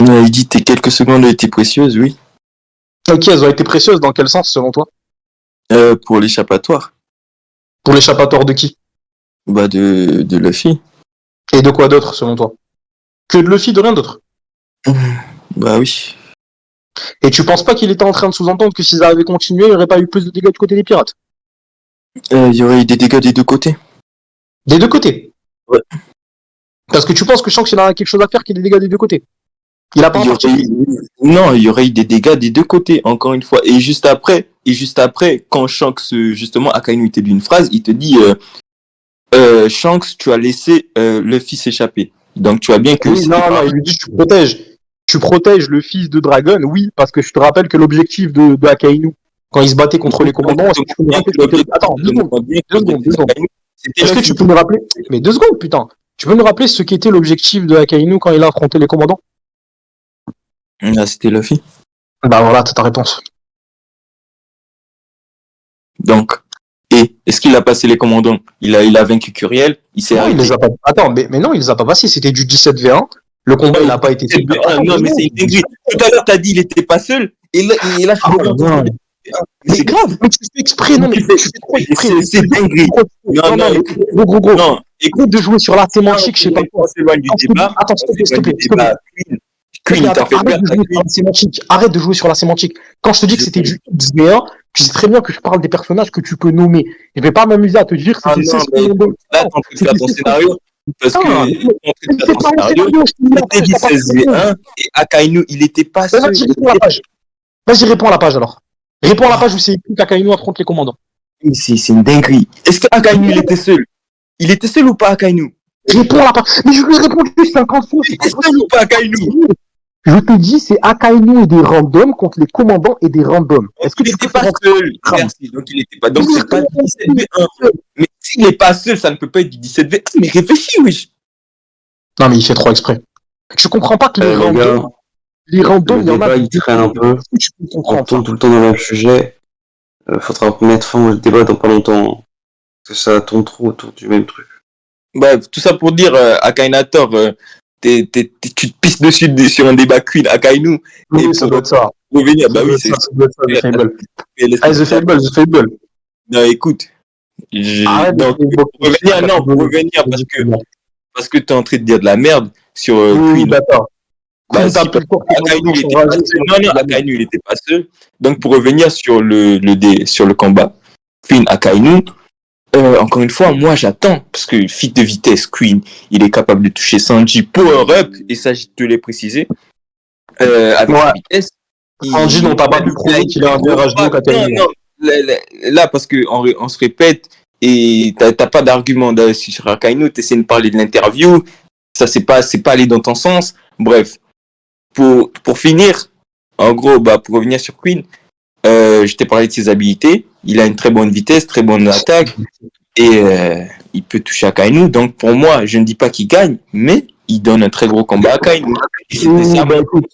Il dit tes quelques secondes ont été précieuses, oui. Ok, elles ont été précieuses dans quel sens, selon toi? Pour l'échappatoire. Pour l'échappatoire de qui? Bah, de Luffy. Et de quoi d'autre, selon toi? Que de Luffy, de rien d'autre. Bah oui. Et tu penses pas qu'il était en train de sous-entendre que s'ils avaient continué, il n'y aurait pas eu plus de dégâts du côté des pirates? Il y aurait eu des dégâts des deux côtés. Des deux côtés? Ouais. Parce que tu penses que Shanks il a quelque chose à faire qu'il y ait des dégâts des deux côtés? Il a pas un parti. Non, il y aurait eu des dégâts des deux côtés, encore une fois. Et juste après, quand Shanks, justement, Akainu te dit une phrase, il te dit Shanks, tu as laissé le fils échapper. Donc tu as bien que... Oui, non, il lui dit tu protèges le fils de Dragon, oui, parce que je te rappelle que l'objectif de Akainu, quand il se battait contre les commandants, est-ce que tu peux me rappeler attends, 2 secondes. Est-ce que tu peux me rappeler? Mais 2 secondes, putain. Tu peux me rappeler ce qu'était l'objectif de Akainu quand il a affronté les commandants? Ah, c'était Luffy. Bah voilà, t'as ta réponse. Donc, et est-ce qu'il a passé les commandants? Il a vaincu Curiel, il s'est Non, il arrêté. les a pas. Attends, mais non, il les a pas passés. C'était du 17v1. Le combat, il a pas été. Non, mais c'est une dinguerie. Tout à l'heure, t'as dit il était pas seul, et là je reviens. Mais c'est grave. Mais tu fais exprès, non, mais tu fais trop exprès. C'est dinguerie. Non, Gros. non. Écoute de jouer sur la sémantique, je sais pas quoi. On s'éloigne du débat. Attends, s'il te plaît. Queen, t'as fait peur. Arrête de jouer sur la sémantique. Quand je te dis que c'était du XV1, tu sais très bien que je parle des personnages que tu peux nommer. Je vais pas m'amuser à te dire que c'était là, t'es en train de faire ton scénario. Parce que c'était 16v1 et Akainu, il était pas seul. Vas-y, réponds à la page alors. Réponds à la page où c'est écrit qu'Akainu affronte les commandants. C'est une dinguerie. Est-ce que Akainu, il était seul? Il était seul ou pas, Akainu? Réponds à la page. Mais je lui ai répondu 50 fois. Il était seul ou pas, Akainu? Je te dis, c'est Akainu et des randoms contre les commandants et des randoms. Est-ce que il n'était pas seul? Merci. Donc il n'était pas. Donc c'est pas du 17v1. Mais s'il n'est pas seul, ça ne peut pas être du 17v1. Mais réfléchis, oui. Non, mais il fait trop exprès. Je comprends pas que les randoms. Les randoms, il y en a. Il traîne un peu. On tourne tout le temps dans le même sujet. Faudra mettre fin au débat dans pas longtemps. Parce que ça tourne trop autour du même truc. Bref, tout ça pour dire, Akainator, tu te pisses dessus sur un débat Queen, Akainu. Oui, ça doit être ça. Revenir, bah oui, c'est ça. The Fable. The Fable. Non, écoute. Donc, pour revenir, parce que tu es en train de dire de la merde sur Queen. D'accord. Bah, Akainu, il était pas seul. Donc, pour revenir sur le combat, Queen, Akainu, encore une fois, moi j'attends, parce que fit de vitesse, Queen, il est capable de toucher Sanji power up, et ça je te l'ai précisé, avec la vitesse. Sanji, non, t'as pas pu prouver qu'il a un meilleur HD qu'Akainu. Non, là, parce qu'on se répète, et t'as pas d'argument sur Akainu, t'essaies de parler de l'interview, ça c'est pas aller dans ton sens. Bref, pour finir, en gros, pour revenir sur Queen, je t'ai parlé de ses habilités. Il a une très bonne vitesse, très bonne attaque. Et il peut toucher Akainu. Donc pour moi, je ne dis pas qu'il gagne, mais il donne un très gros combat à Akainu. Et c'était ça. Bah, écoute,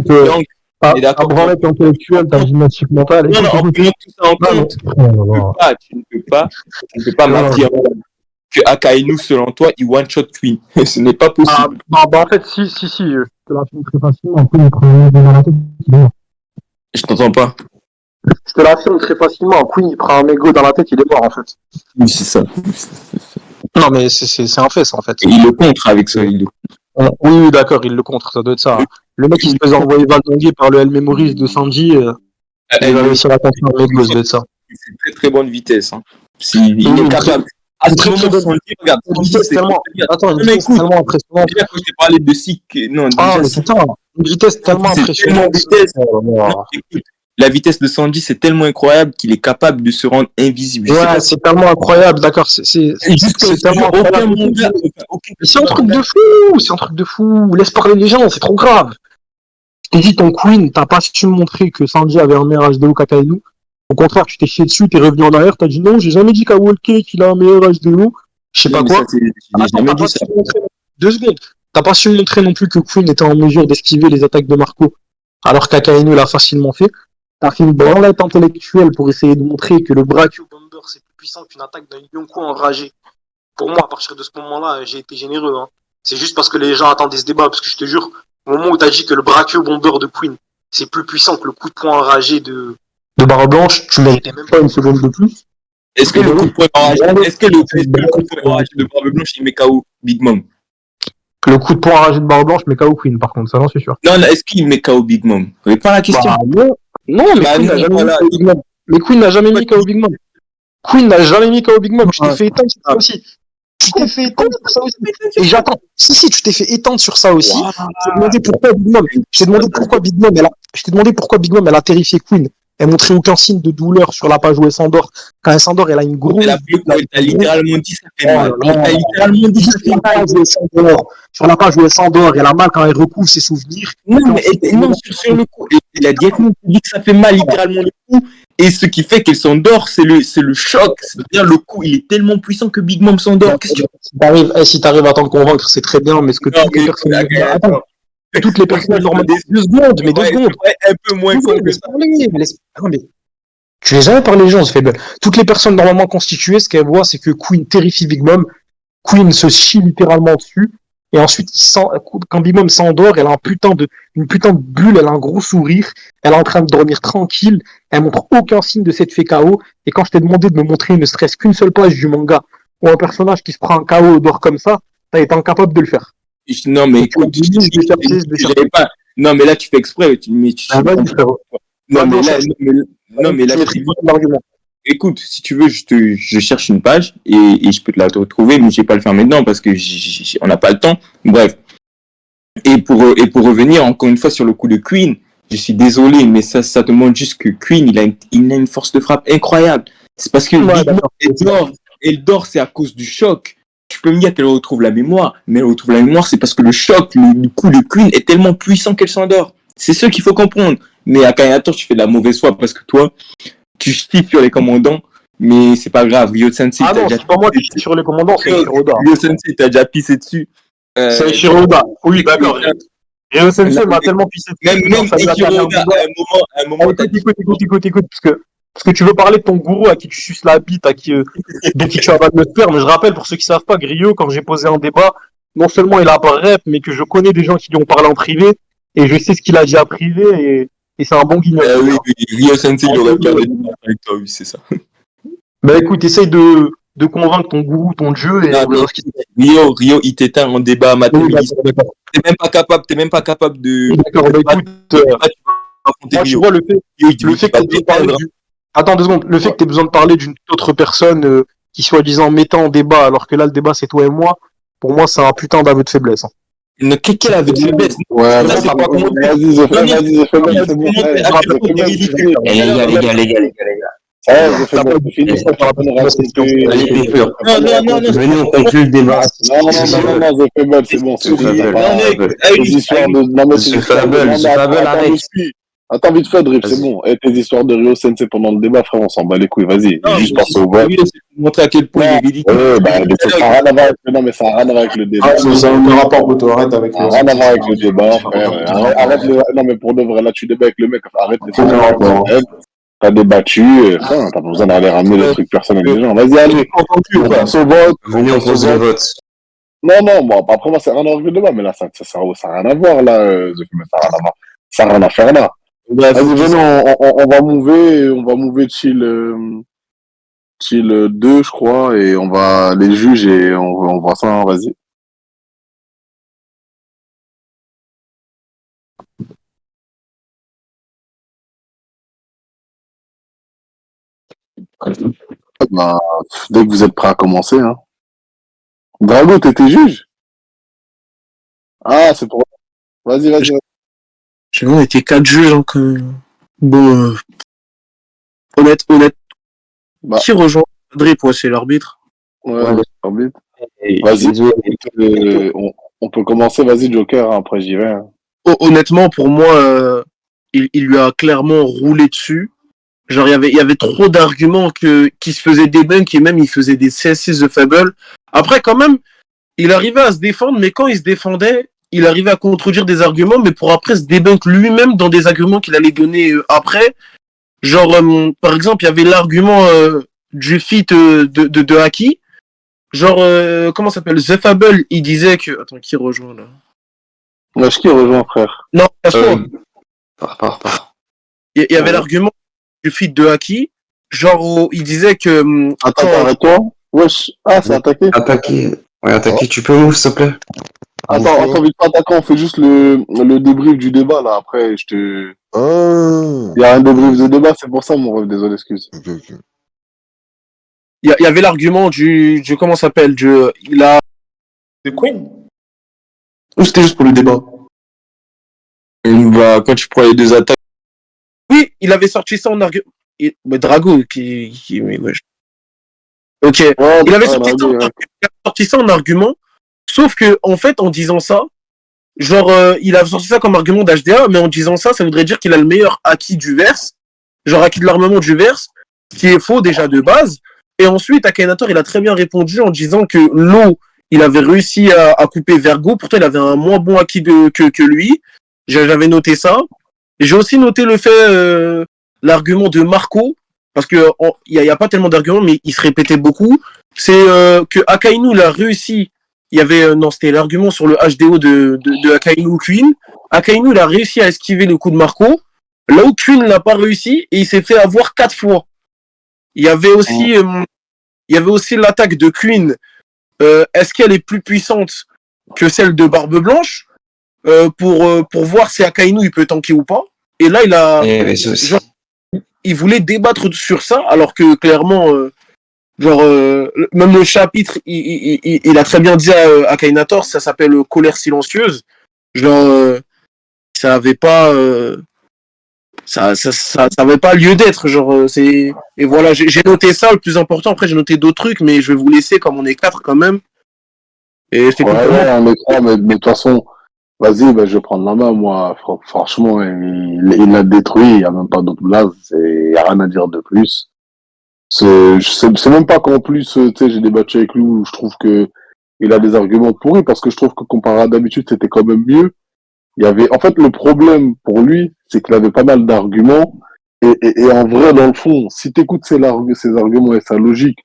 Donc, à on est d'accord. branlette intellectuelle, ta gymnastique mentale. Non, on Écoute, prend tout ça en compte. Tu ne peux pas m'affirmer que Akainu, selon toi, il one-shot Queen. Ce n'est pas possible. Bah, en fait, si, je te l'affirme très facilement. Queen, il prend un ego dans la tête, il est mort. Je t'entends pas. Je te l'affirme très facilement. Queen, il prend un ego dans la tête, il est mort, en fait. Oui, c'est ça. Non, mais c'est un fait, ça, en fait. Et il le contre avec ça. Oui, d'accord, il le contre, ça doit être ça. Le mec, il se faisait envoyer Valtongué par le L Memories de Sanji. Il va réussir à construire un ego, ça doit être ça. C'est très très bonne vitesse. Hein. Il est capable. À ce moment, Sanji, regarde. Une vitesse tellement impressionnante. Déjà, quand je t'ai parlé de Sik, non, Ah, déjà, mais putain, une vitesse tellement impressionnante. Non, écoute, la vitesse de Sanji, c'est tellement incroyable qu'il est capable de se rendre invisible. Je sais Ouais, pas c'est tellement incroyable, d'accord. C'est tellement incroyable. C'est un truc de fou, c'est un truc de fou. Laisse parler les gens, c'est trop grave. Je t'ai dit, ton Queen, t'as pas su montrer que Sanji avait un meilleur HDO qu'Akainu. Au contraire, tu t'es chié dessus, t'es revenu en arrière, t'as dit non, j'ai jamais dit qu'à Walker qu'il a un meilleur HDO. Je sais pas quoi. Attends, t'as pas su montrer... 2 secondes. T'as pas su montrer non plus que Queen était en mesure d'esquiver les attaques de Marco, alors qu'Akainu l'a facilement fait. T'as fait une branlette intellectuelle pour essayer de montrer que le Brachio Bomber c'est plus puissant qu'une attaque d'un Yonko enragé. Pour moi, à partir de ce moment-là, j'ai été généreux. Hein. C'est juste parce que les gens attendaient ce débat, parce que je te jure, au moment où t'as dit que le Brachio Bomber de Queen c'est plus puissant que le coup de poing enragé de Barre Blanche, tu méritais même pas une seconde de plus. Est-ce que le coup de poing enragé, de Barbe Blanche, il met KO Big Mom? Le coup de poing enragé de Barre Blanche met KO Queen, par contre, ça j'en suis sûr. Non, est-ce qu'il met KO Big Mom? C'est pas la question. Non, mais Queen n'a jamais mis KO Big Mom. Mais Queen n'a jamais mis KO Big Mom. Queen n'a jamais mis KO Big Mom. Tu t'es fait éteindre sur ça aussi. Tu t'es fait étendre sur ça aussi. Et j'attends. Si, tu t'es fait étendre sur ça aussi. Je t'ai demandé pourquoi Big Mom. Je t'ai demandé pourquoi Big Mom elle a terrifié Queen. Elle montrait aucun signe de douleur sur la page où elle s'endort. Quand elle s'endort, elle a une grosse. T'as littéralement dit ça fait mal. T'as littéralement dit ça fait mal. Sur la page où elle s'endort, elle a mal quand elle recouvre ses souvenirs. Non, mais non, sur le coup, il a directement dit que ça fait mal littéralement le coup. Et ce qui fait qu'elle s'endort, c'est le choc. C'est-à-dire le coup, il est tellement puissant que Big Mom s'endort. Si t'arrives à t'en convaincre, c'est très bien, mais ce que toutes les personnes normales. 2 secondes. Un peu moins con que ça. Tu les jamais parlé les gens, c'est faible. Toutes les personnes normalement constituées, ce qu'elles voient, c'est que Queen terrifie Big Mom. Queen se chie littéralement dessus. Et ensuite, quand Big Mom s'endort, elle a une putain de bulle, elle a un gros sourire, elle est en train de dormir tranquille, elle montre aucun signe de s'être fait KO. Et quand je t'ai demandé de me montrer ne serait-ce qu'une seule page du manga où un personnage qui se prend un KO dort comme ça, t'as été incapable de le faire. Non, mais écoute, pas. Non, mais là, tu fais exprès. Non, mais là, écoute, si tu veux, je cherche une page et je peux te la retrouver, mais je vais pas le faire maintenant parce que on n'a pas le temps. Bref. Et pour revenir encore une fois sur le coup de Queen, je suis désolé, mais ça te montre juste que Queen, il a une force de frappe incroyable. C'est parce que elle dort, c'est à cause du choc. Tu peux me dire qu'elle retrouve la mémoire, mais elle retrouve la mémoire, c'est parce que le choc, le coup de Queen est tellement puissant qu'elle s'endort. C'est ce qu'il faut comprendre. Mais à Kayanator, tu fais de la mauvaise foi parce que toi, tu chies sur les commandants, mais c'est pas grave. Ryo Sensei, non, c'est pas moi qui chie sur les commandants, c'est Shiroda. Ryo Sensei, t'as déjà pissé dessus. C'est Shiroda. Oui, d'accord. Ryo Sensei m'a tellement pissé dessus. Même Shiroda, à un moment, écoute, parce que tu veux parler de ton gourou à qui tu suces la bite, dont qui tu avales le sperme. Je rappelle, pour ceux qui savent pas, Griot, quand j'ai posé un débat, non seulement il a pas rep, mais que je connais des gens qui lui ont parlé en privé, et je sais ce qu'il a dit à privé, et c'est un bon guignol. Oui, Ryo Sensei, il aurait bien avec toi, oui, c'est ça. Bah écoute, essaye de convaincre ton gourou, ton dieu, et Ryo, il t'éteint en débat mathématique. T'es même pas capable de... D'accord, bah écoute, moi, tu vois, le fait que tu parles Attends 2 secondes. Le fait que tu aies besoin de parler d'une autre personne qui soi-disant mettait en débat, alors que là, le débat, c'est toi et moi, pour moi, c'est un putain d'aveu de faiblesse. Hein. Quel aveu de faiblesse? Ouais, ça, c'est pas comment... Vas-y, c'est bon. Les gars. Non. Venez, on conclut le débat. Non, c'est bon. Position de... Non, mais c'est faible, arrête. Attends, vite fait, Drip, c'est bon. Et tes histoires de Rio Sensei pendant le débat, frère, on s'en bat les couilles, vas-y. Non, Juste mais passe au vote. oui, c'est pour montrer à quel point il est ridicule. Bah, mais ça n'a rien à voir avec... Non, mais ça n'a rien à voir avec le débat. Ah, ça n'a aucun rapport, Boto, arrête avec Ça n'a rien à voir avec le débat, frère. Arrête le... Non, mais pour de vrai, là, tu débats avec le mec. Arrête les Aucun rapport. T'as débattu, frère, t'as pas besoin d'aller ramener les trucs personnels des gens. Vas-y, allez. On passe au vote. Venez, on pose le vote. Non, bon, après, moi, c'est rien à voir avec le débat, mais là, ça n'a rien à voir, là, The Film, ça n'a rien à voir. Ça n'a rien à faire, là. Vas-y, venez, on va mouver chill 2, je crois, et on va les juges et on voit ça, hein, vas-y. Bah, dès que vous êtes prêts à commencer, hein. Drago, t'étais juge? Ah, c'est pour... Vas-y. J'ai vu, on était 4 juges, donc bon, honnête. Bah. Qui rejoint Drip? Ouais, c'est l'arbitre. Ouais, l'arbitre. Vas-y, on peut commencer, vas-y, Joker, hein, après j'y vais. Hein. Honnêtement, pour moi, il lui a clairement roulé dessus. Genre, il y avait trop d'arguments qui se faisaient débunk et même il faisait des CSS de Fable. Après, quand même, il arrivait à se défendre, mais quand il se défendait, il arrivait à contredire des arguments, mais pour après se débunk lui-même dans des arguments qu'il allait donner après. Genre, par exemple, il y avait l'argument du feat de Haki. Genre, comment ça s'appelle? The Fable, il disait que... Attends, qui rejoint, là? Wesh, qui rejoint, frère? Non, casse-toi. Part. Il y avait l'argument du feat de Haki. Genre, il disait que... Attends, arrête-toi. Wesh, c'est attaqué. Attaqué, tu peux move, s'il te plaît? Attends, vite pas attaquant, on fait juste le débrief du débat, là, après, je te... Il y a un débrief de débat, c'est pour ça, mon ref, désolé, excuse. Ok. Il y avait l'argument du comment ça s'appelle, il a... The Queen? Ou c'était juste pour le débat? Bah, quand tu prends les deux attaques. Oui, il avait sorti ça en argument. Mais Drago, mais wesh. Ok. Ouais, Il avait sorti ça en argument, sauf que, en fait, en disant ça, genre, il a sorti ça comme argument d'HDA, mais en disant ça, ça voudrait dire qu'il a le meilleur acquis du verse, genre acquis de l'armement du verse, ce qui est faux déjà de base. Et ensuite, Akhenator, il a très bien répondu en disant que l'eau, il avait réussi à couper Vergo, pourtant il avait un moins bon acquis que lui. J'avais noté ça. J'ai aussi noté le fait, l'argument de Marco, parce que il y a pas tellement d'arguments, mais il se répétait beaucoup. C'est que Akainu l'a réussi. Il y avait c'était l'argument sur le HDO de Akainu Queen. Akainu il a réussi à esquiver le coup de Marco. Là où Queen l'a pas réussi et il s'est fait avoir 4 fois. Il y avait aussi l'attaque de Queen. Est-ce qu'elle est plus puissante que celle de Barbe Blanche pour voir si Akainu il peut tanker ou pas. Et là il voulait débattre sur ça, alors que clairement, même le chapitre, il a très bien dit à Akhenator, ça s'appelle Colère silencieuse. Genre, ça avait pas, ça avait pas lieu d'être. Genre, et voilà, j'ai noté ça, le plus important. Après, j'ai noté d'autres trucs, mais je vais vous laisser comme on est 4 quand même. Et c'est on est 3, mais de toute façon, vas-y, je vais prendre la main, moi. Franchement, il l'a détruit, il n'y a même pas d'autre blase, il n'y a rien à dire de plus. C'est même pas qu'en plus, tu sais, j'ai débattu avec lui où je trouve que il a des arguments pourris, parce que je trouve que comparé à d'habitude, c'était quand même mieux. En fait, le problème pour lui, c'est qu'il avait pas mal d'arguments, et en vrai, dans le fond, si t'écoutes ses arguments et sa logique,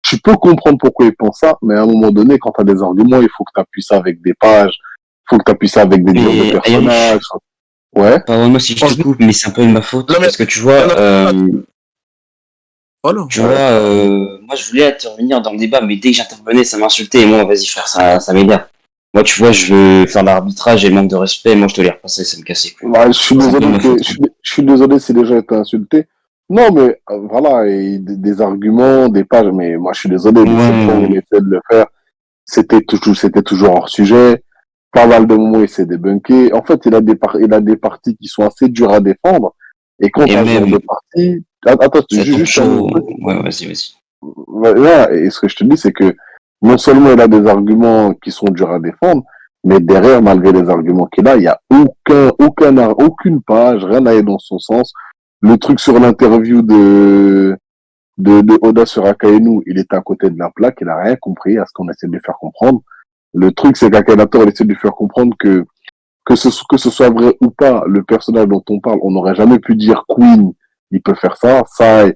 tu peux comprendre pourquoi il pense ça, mais à un moment donné, quand t'as des arguments, il faut que t'appuies ça avec des pages, il faut que t'appuies ça avec des dires de personnages. Ouais. Pardonne-moi si je te coupe, mais c'est un peu de ma faute, parce que tu vois, moi je voulais intervenir dans le débat, mais dès que j'intervenais, ça m'insultait, et moi, vas-y frère, ça m'énerve. Moi, tu vois, je veux faire l'arbitrage et le manque de respect, moi je te l'ai repassé, ça me cassait les couilles. Je suis désolé si les gens étaient insultés. Non, mais voilà, et des arguments, des pages, mais moi je suis désolé, il essaie de le faire, c'était toujours hors sujet, pas mal de moments il s'est débunké. En fait, il a des parties qui sont assez dures à défendre, et quand il y a des parties... Attends, juste ouais, vas-y. Ouais, et ce que je te dis, c'est que non seulement il a des arguments qui sont durs à défendre, Mais derrière, malgré les arguments qu'il a, il y a aucune page, rien n'allait dans son sens. Le truc sur l'interview de Oda sur Akainu, il était à côté de la plaque, il a rien compris à ce qu'on essaie de lui faire comprendre. Le truc, c'est qu'Akhenaton, il essaie de lui faire comprendre que ce soit vrai ou pas, le personnage dont on parle, on n'aurait jamais pu dire Queen, il peut faire ça. Moi,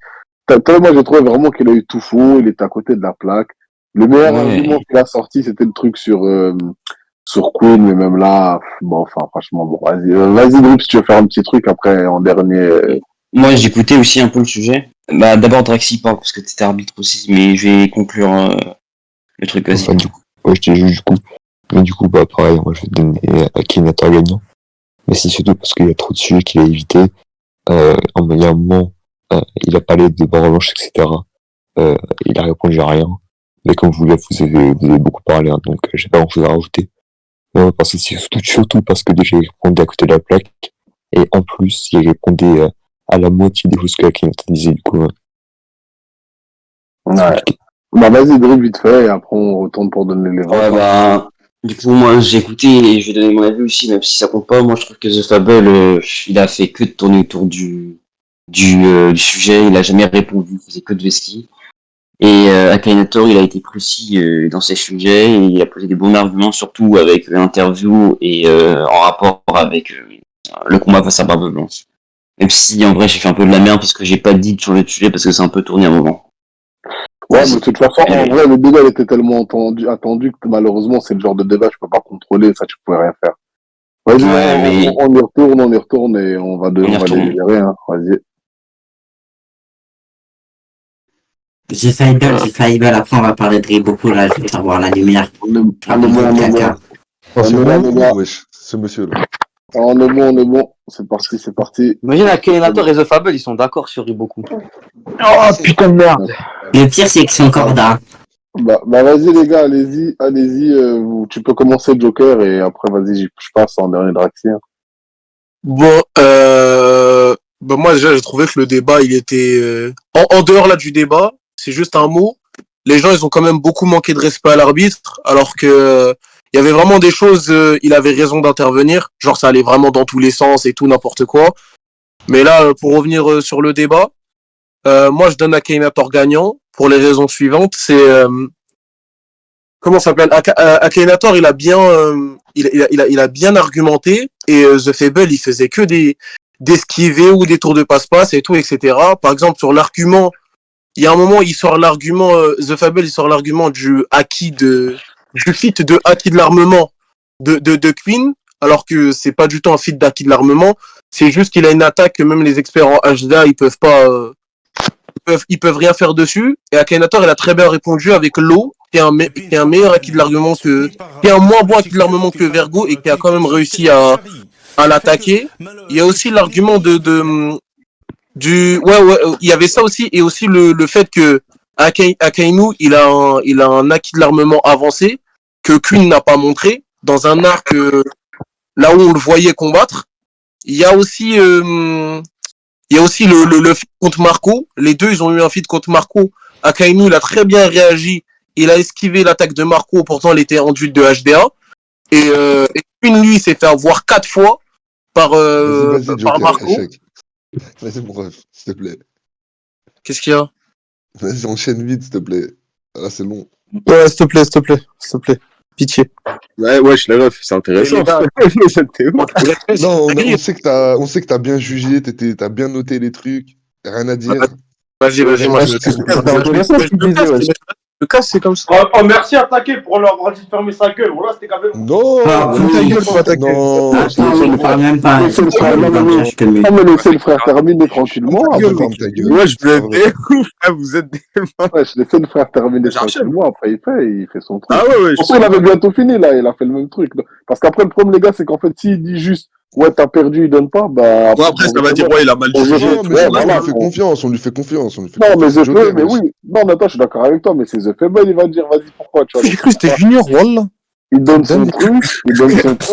j'ai trouvé vraiment qu'il a eu tout faux, il était à côté de la plaque. Le meilleur argument qu'il a sorti, c'était le truc sur Queen, mais même là, bon, enfin, franchement, bon, vas-y, Drip, si tu veux faire un petit truc, après, en dernier. Moi, j'écoutais aussi un peu le sujet. Bah, d'abord, Draxi parle, parce que t'étais arbitre aussi, mais je vais conclure le truc, vas-y. Enfin, du coup, ouais, je t'ai juste du coup. Mais du coup, bah, pareil, moi, je vais donner Akhenaton gagnant. Mais c'est surtout parce qu'il y a trop de sujets qu'il a évité. Il y a un moment, il a parlé de Barolanche, etc. Il a répondu à rien. Mais comme vous avez beaucoup parlé, hein, donc j'ai pas grand chose à rajouter. Parce que c'est surtout parce que déjà il répondait à côté de la plaque. Et en plus, il répondait à la moitié des choses que Akhenaton disait, du coup. Ouais. Bah, vas-y, Drip, vite fait, et après, on retourne pour donner les votes. Ouais, bah, du coup, moi, j'ai écouté et je vais donner mon avis aussi, même si ça compte pas. Moi, je trouve que The Fable, il a fait que de tourner autour du sujet. Il a jamais répondu, il faisait que de vesquille. Et Akhenaton, il a été précis dans ses sujets et il a posé des bons arguments, surtout avec l'interview et en rapport avec le combat face à Barbe Blanche. Même si en vrai j'ai fait un peu de la merde parce que j'ai pas dit sur le sujet parce que c'est un peu tourné à un moment. Ouais, mais de toute façon, en vrai, le débat il était tellement attendu que malheureusement c'est le genre de débat que je peux pas contrôler, ça tu pouvais rien faire. Vas-y, Ouais, on y retourne et on va délibérer, hein. Vas-y. The Fable, après on va parler de beaucoup là, je vais faire voir la lumière. C'est bon, wesh, ce monsieur-là. On est bon, c'est parti. Imagine Akhenaton et The Fable, ils sont d'accord sur Riboku. Oh putain de merde. Le pire c'est que c'est encore d'art. Bah vas-y les gars, allez-y, tu peux commencer Joker et après vas-y, je passe en dernier Draxi. Bon, bah moi déjà j'ai trouvé que le débat il était en dehors là du débat, c'est juste un mot. Les gens ils ont quand même beaucoup manqué de respect à l'arbitre, alors que il y avait vraiment des choses, il avait raison d'intervenir, genre ça allait vraiment dans tous les sens et tout n'importe quoi. Mais là pour revenir sur le débat, moi je donne Akhenaton gagnant pour les raisons suivantes, c'est comment ça s'appelle, Akhenaton il a bien il a bien argumenté et The Fable il faisait que d'esquiver ou des tours de passe-passe et tout, etc. Par exemple, sur l'argument, il y a un moment, il sort l'argument, The Fable, il sort l'argument du feat de acquis de l'armement de Queen, alors que c'est pas du tout un feat d'acquis de l'armement, c'est juste qu'il a une attaque que même les experts en HDA, ils peuvent rien faire dessus, et Akhenaton, il a très bien répondu avec l'eau, qui est un meilleur acquis de l'armement qui est un moins bon acquis de l'armement que Vergo, et qui a quand même réussi à l'attaquer. Il y a aussi l'argument il y avait ça aussi, et aussi le fait que Akainu, il a un acquis de l'armement avancé que Queen n'a pas montré dans un arc là où on le voyait combattre. Il y a aussi le feat contre Marco. Les deux, ils ont eu un feat contre Marco. Akainu, il a très bien réagi. Il a esquivé l'attaque de Marco, pourtant elle était enduite de HDA. Et Queen, lui, s'est fait avoir 4 fois par Joker, Marco. échec. Vas-y, mon ref, s'il te plaît. Qu'est-ce qu'il y a? Vas-y, enchaîne vite, s'il te plaît. Là, c'est long. Ouais, s'il te plaît. Pitié. Ouais, je les ref, c'est intéressant. Non, on sait que t'as bien jugé, t'as bien noté les trucs. Rien à dire. Vas-y, moi je le cas, c'est comme ça. Oh, merci à Taquet pour leur avoir dit de fermer sa gueule. Voilà, c'était quand même. Non, ta gueule, pas ta gueule. non. Attends, il parle même pas. Laissez le frère terminer tranquillement. Ferme ta gueule. Moi, je vous ai vous êtes des... Laissez le frère terminer tranquillement. Après, il fait son truc. Ah ouais, Pourquoi il avait bientôt fini, là? Il a fait le même truc. Parce qu'après, le problème, les gars, c'est qu'en fait, s'il dit juste, ouais, t'as perdu, il donne pas, bah. Ouais, après, ça va dire, ouais, il a mal jugé. Non, mais on lui fait confiance. Non, mais The Fable, mais oui. Non, mais attends, je suis d'accord avec toi, mais c'est The Fable, il va dire, vas-y, pourquoi, tu vois. J'ai cru que c'était Junior, Wallah. Il donne son truc,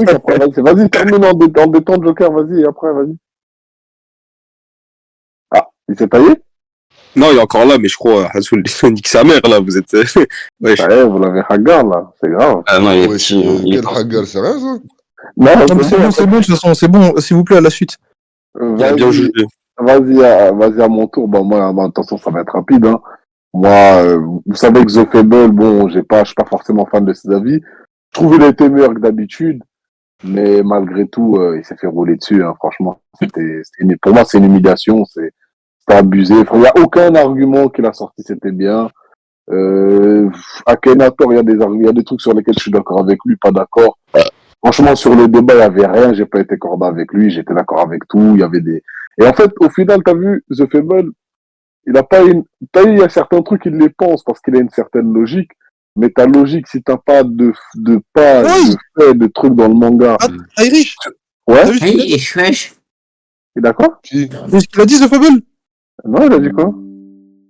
après, vas-y, termine en détente, Joker, vas-y, et après, vas-y. Ah, il s'est taillé? Non, il est encore là, mais je crois, Hassoul, nique sa mère, là, vous êtes... Wesh. Ouais, vous l'avez Hagar, là. C'est grave. Ah non, il est Wesh, petit. Il est quel pas- Hagar, c'est rien, ça? Non, Non, mais c'est bon, de toute façon, c'est bon, s'il vous plaît, à la suite. Il a bien vas-y, jugé. vas-y à mon tour. Bah, moi, attention, ça va être rapide, hein. Moi, vous savez que The Fable, bon, je suis pas forcément fan de ses avis. Je trouve qu'il a été meilleur que d'habitude, mais malgré tout, il s'est fait rouler dessus, hein, franchement. Pour moi, c'est une humiliation, c'était abusé. Il n'y a aucun argument qu'il a sorti, c'était bien. Akhenator, il y a des trucs sur lesquels je suis d'accord avec lui, pas d'accord. Franchement, sur le débat, il n'y avait rien, j'ai pas été corda avec lui, j'étais d'accord avec tout, il y avait des... Et en fait, au final, t'as vu, The Fable, il a pas une... il y a certains trucs, il les pense parce qu'il a une certaine logique, mais ta logique, si t'as pas de fait, de trucs dans le manga. Irish. Ouais. Hey, wesh. T'es d'accord? Qui? Il a dit The Fable? Non, il a dit quoi?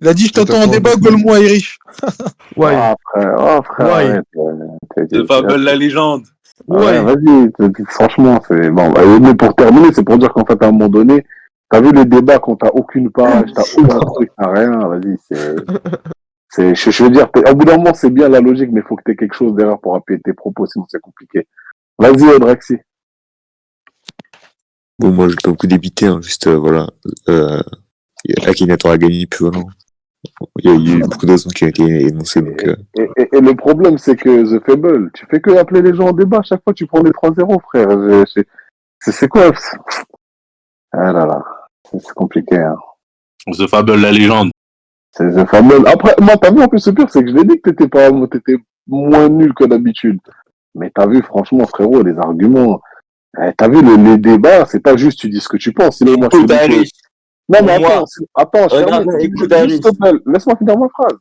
Il a dit, je t'attends en débat, Gold-moi, Irish. Ouais. Ah, frère, Ouais. arrête. The Fable, la légende. Ouais, vas-y, franchement, c'est bon. Mais pour terminer, c'est pour dire qu'en fait, à un moment donné, t'as vu les débats quand t'as aucune page, t'as aucun truc, t'as rien, vas-y, je veux dire, au bout d'un moment, c'est bien la logique, mais il faut que t'aies quelque chose derrière pour appuyer tes propos, sinon c'est compliqué. Vas-y, Odraxi. Bon, moi, je vais pas beaucoup débiter, hein, juste, voilà. Akinator a gagné, puis voilà. Il y a eu beaucoup de raisons qui ont été énoncées, donc... Et le problème, c'est que The Fable, tu fais que appeler les gens en débat, à chaque fois tu prends des 3-0, frère. C'est quoi? Ah là là, c'est compliqué, hein. The Fable, la légende. C'est The Fable. Après, moi, t'as vu, en plus, le pire, c'est que je l'ai dit que t'étais moins nul que d'habitude. Mais t'as vu, franchement, frérot, les arguments, t'as vu, les débats, c'est pas juste tu dis ce que tu penses. Sinon, moi, je te dis que... Non, mais attends, s'il te plaît, laisse-moi finir ma phrase.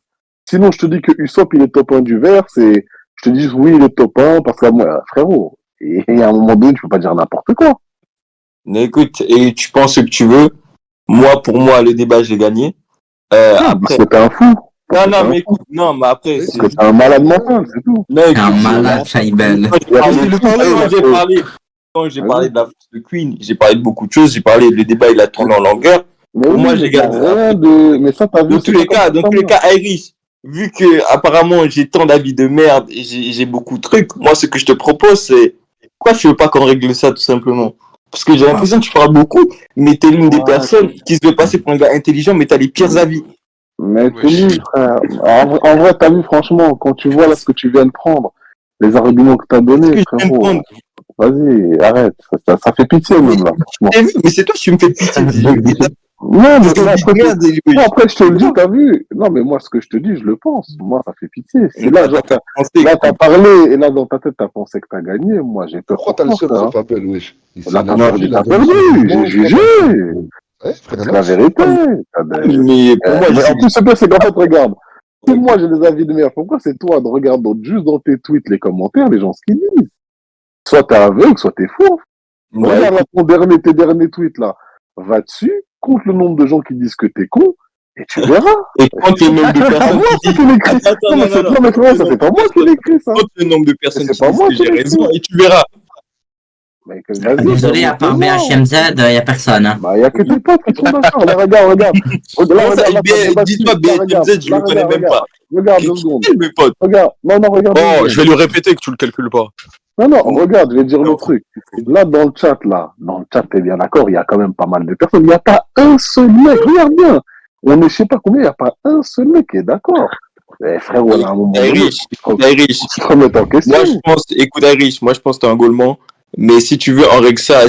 Sinon, je te dis que Usopp, il est top 1 du verse, et je te dis, oui, il est top 1, parce que moi, frérot, et à un moment donné, tu peux pas dire n'importe quoi. Mais écoute, et tu penses ce que tu veux. Moi, pour moi, le débat, j'ai gagné. Après... Parce que t'es un fou. Non, mais écoute, non, mais après... Parce que t'es un malade mental, c'est tout. T'es un malade, Shaibel. Quand j'ai parlé de la force de Queen, j'ai parlé de beaucoup de choses, le débat, il a tourné en longueur. Mais pour oui, moi, j'ai gagné. Mais ça, t'as vu. Dans tous les cas, Iris, vu que apparemment j'ai tant d'avis de merde et j'ai beaucoup de trucs, moi, ce que je te propose, c'est pourquoi tu veux pas qu'on règle ça, tout simplement? Parce que j'ai l'impression que tu parles beaucoup, mais t'es l'une des personnes qui se veut passer pour un gars intelligent, mais t'as les pires avis. Mais t'es nul, frère. En vrai, t'as vu, franchement, quand tu vois là ce que tu viens de prendre, les arguments que t'as donnés, frérot. Vas-y, arrête. Ça fait pitié, même, là. Mais c'est toi qui me fais pitié. Non, mais après, je te le dis, t'as vu. Non, mais moi, ce que je te dis, je le pense. Moi, ça fait pitié. C'est là, genre, là, t'as parlé, et là, dans ta tête, t'as pensé que t'as gagné. Moi, j'ai peur. Pourquoi t'as le seul de Fable, wesh? Là, t'as perdu, j'ai jugé. C'est la vérité. Mais pour moi, en plus, c'est qu'en fait, regarde. Si moi, j'ai des avis de merde, pourquoi c'est toi de regarder juste dans tes tweets, les commentaires, les gens ce qu'ils disent? Soit t'es aveugle, soit t'es fou. Regarde là, tes derniers tweets, là. Va dessus, compte le nombre de gens qui disent que t'es con, et tu verras. Et compte le nombre de personnes qui disent... Non, mais frère, ça fait pas moi qui l'ai écrit, ça. Compte le nombre de personnes qui disent que j'ai raison, écrit. et tu verras. Désolé, à part BHMZ, y a personne, hein. Bah, y a que tes potes qui sont d'accord. Là, regarde. Dis-toi, BHMZ, je le connais même pas. Regarde 2 secondes. Mes potes. Regarde. Non, regarde. Oh, je vais lui répéter que tu le calcules pas. Non, regarde, je vais dire le truc. Là, dans le chat, t'es bien d'accord, il y a quand même pas mal de personnes. Il n'y a pas un seul mec, regarde bien. On est, je sais pas combien, il n'y a pas un seul mec qui est d'accord. Frérot, à un moment donné, Irish. remettre en question. Écoute, Irish, moi, je pense que t'es un gaulement. Mais si tu veux, on règle ça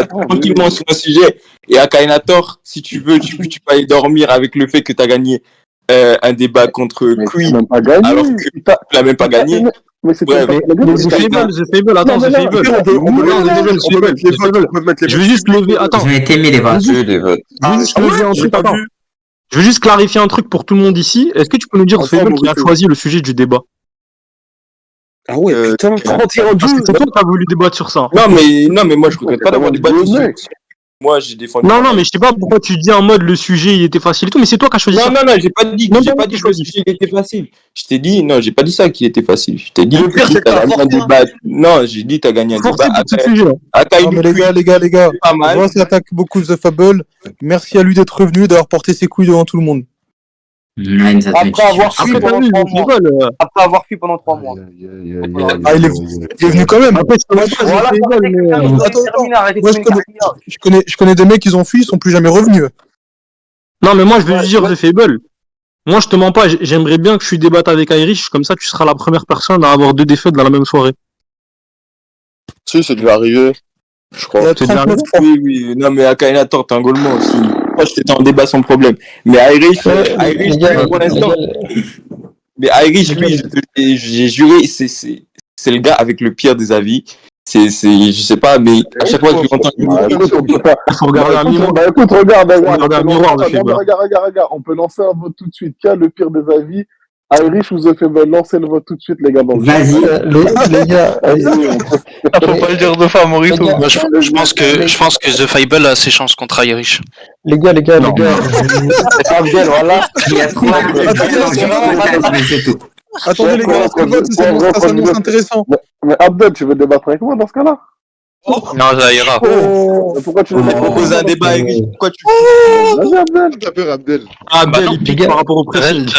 tranquillement sur un sujet. Et à Kainator, si tu veux, tu peux aller dormir avec le fait que t'as gagné un débat contre Queen. Alors que tu l'as même pas gagné. Mais c'est The Fable, attends, The Fable. Je vais juste lever, attends. Ils ont été mis les votes. Je veux juste clarifier un truc pour tout le monde ici. Est-ce que tu peux nous dire The Fable qui a choisi le sujet du débat? Ah ouais, putain, 31-12. C'est toi qui as voulu débattre sur ça. Non, mais moi, je regrette pas d'avoir débattu dessus. Moi, j'ai défendu. Non, mais je sais pas pourquoi tu dis en mode le sujet il était facile et tout, mais c'est toi qui as choisi ça. Non, j'ai pas dit que le sujet il était facile. Je t'ai dit, non, j'ai pas dit ça qu'il était facile. Je t'ai dit que t'as gagné un débat. Non, j'ai dit t'as gagné un débat. Non, mais les gars, je vois ça attaque beaucoup The Fable. Merci à lui d'être revenu, d'avoir porté ses couilles devant tout le monde. Après avoir fui pendant 3 mois. Ah, il est venu quand même. Je connais des mecs qui ont fui, ils sont plus jamais revenus. Non, mais moi, je veux dire The Fable. Moi, je te mens pas, j'aimerais bien que je débatte avec Irish, comme ça, tu seras la première personne à avoir 2 défaites dans la même soirée. Si, c'est déjà arrivé. Je crois. C'est déjà arrivé. Oui. Non, mais Akhenaton, t'es un golemon aussi. Moi, j'étais en débat sans problème. Mais Irish, pour l'instant. Mais Irish, lui, j'ai juré, c'est le gars avec le pire des avis. Je sais pas, mais à chaque fois que je l'entends, il faut regarder un miroir. Bah écoute, regarde, on peut lancer un vote tout de suite. Qui a le pire des avis? Irish ou The Fable? Lancez le vote tout de suite, les gars. Vas-y, les gars. Faut pas le dire deux fois, Maurice. Moi, je pense que The Fable a ses chances contre Irish. Les gars. Voilà. il y a 3 mais c'est tout. Attendez, les gars, ça s'annonce intéressant. Mais Abdel, tu veux débattre avec moi dans ce cas-là? Non, ça ira. Pourquoi tu veux proposer un débat avec lui? Pourquoi tu Vas-y, Abdel. T'as peur, Abdel. Abdel, il pique par rapport au précédent.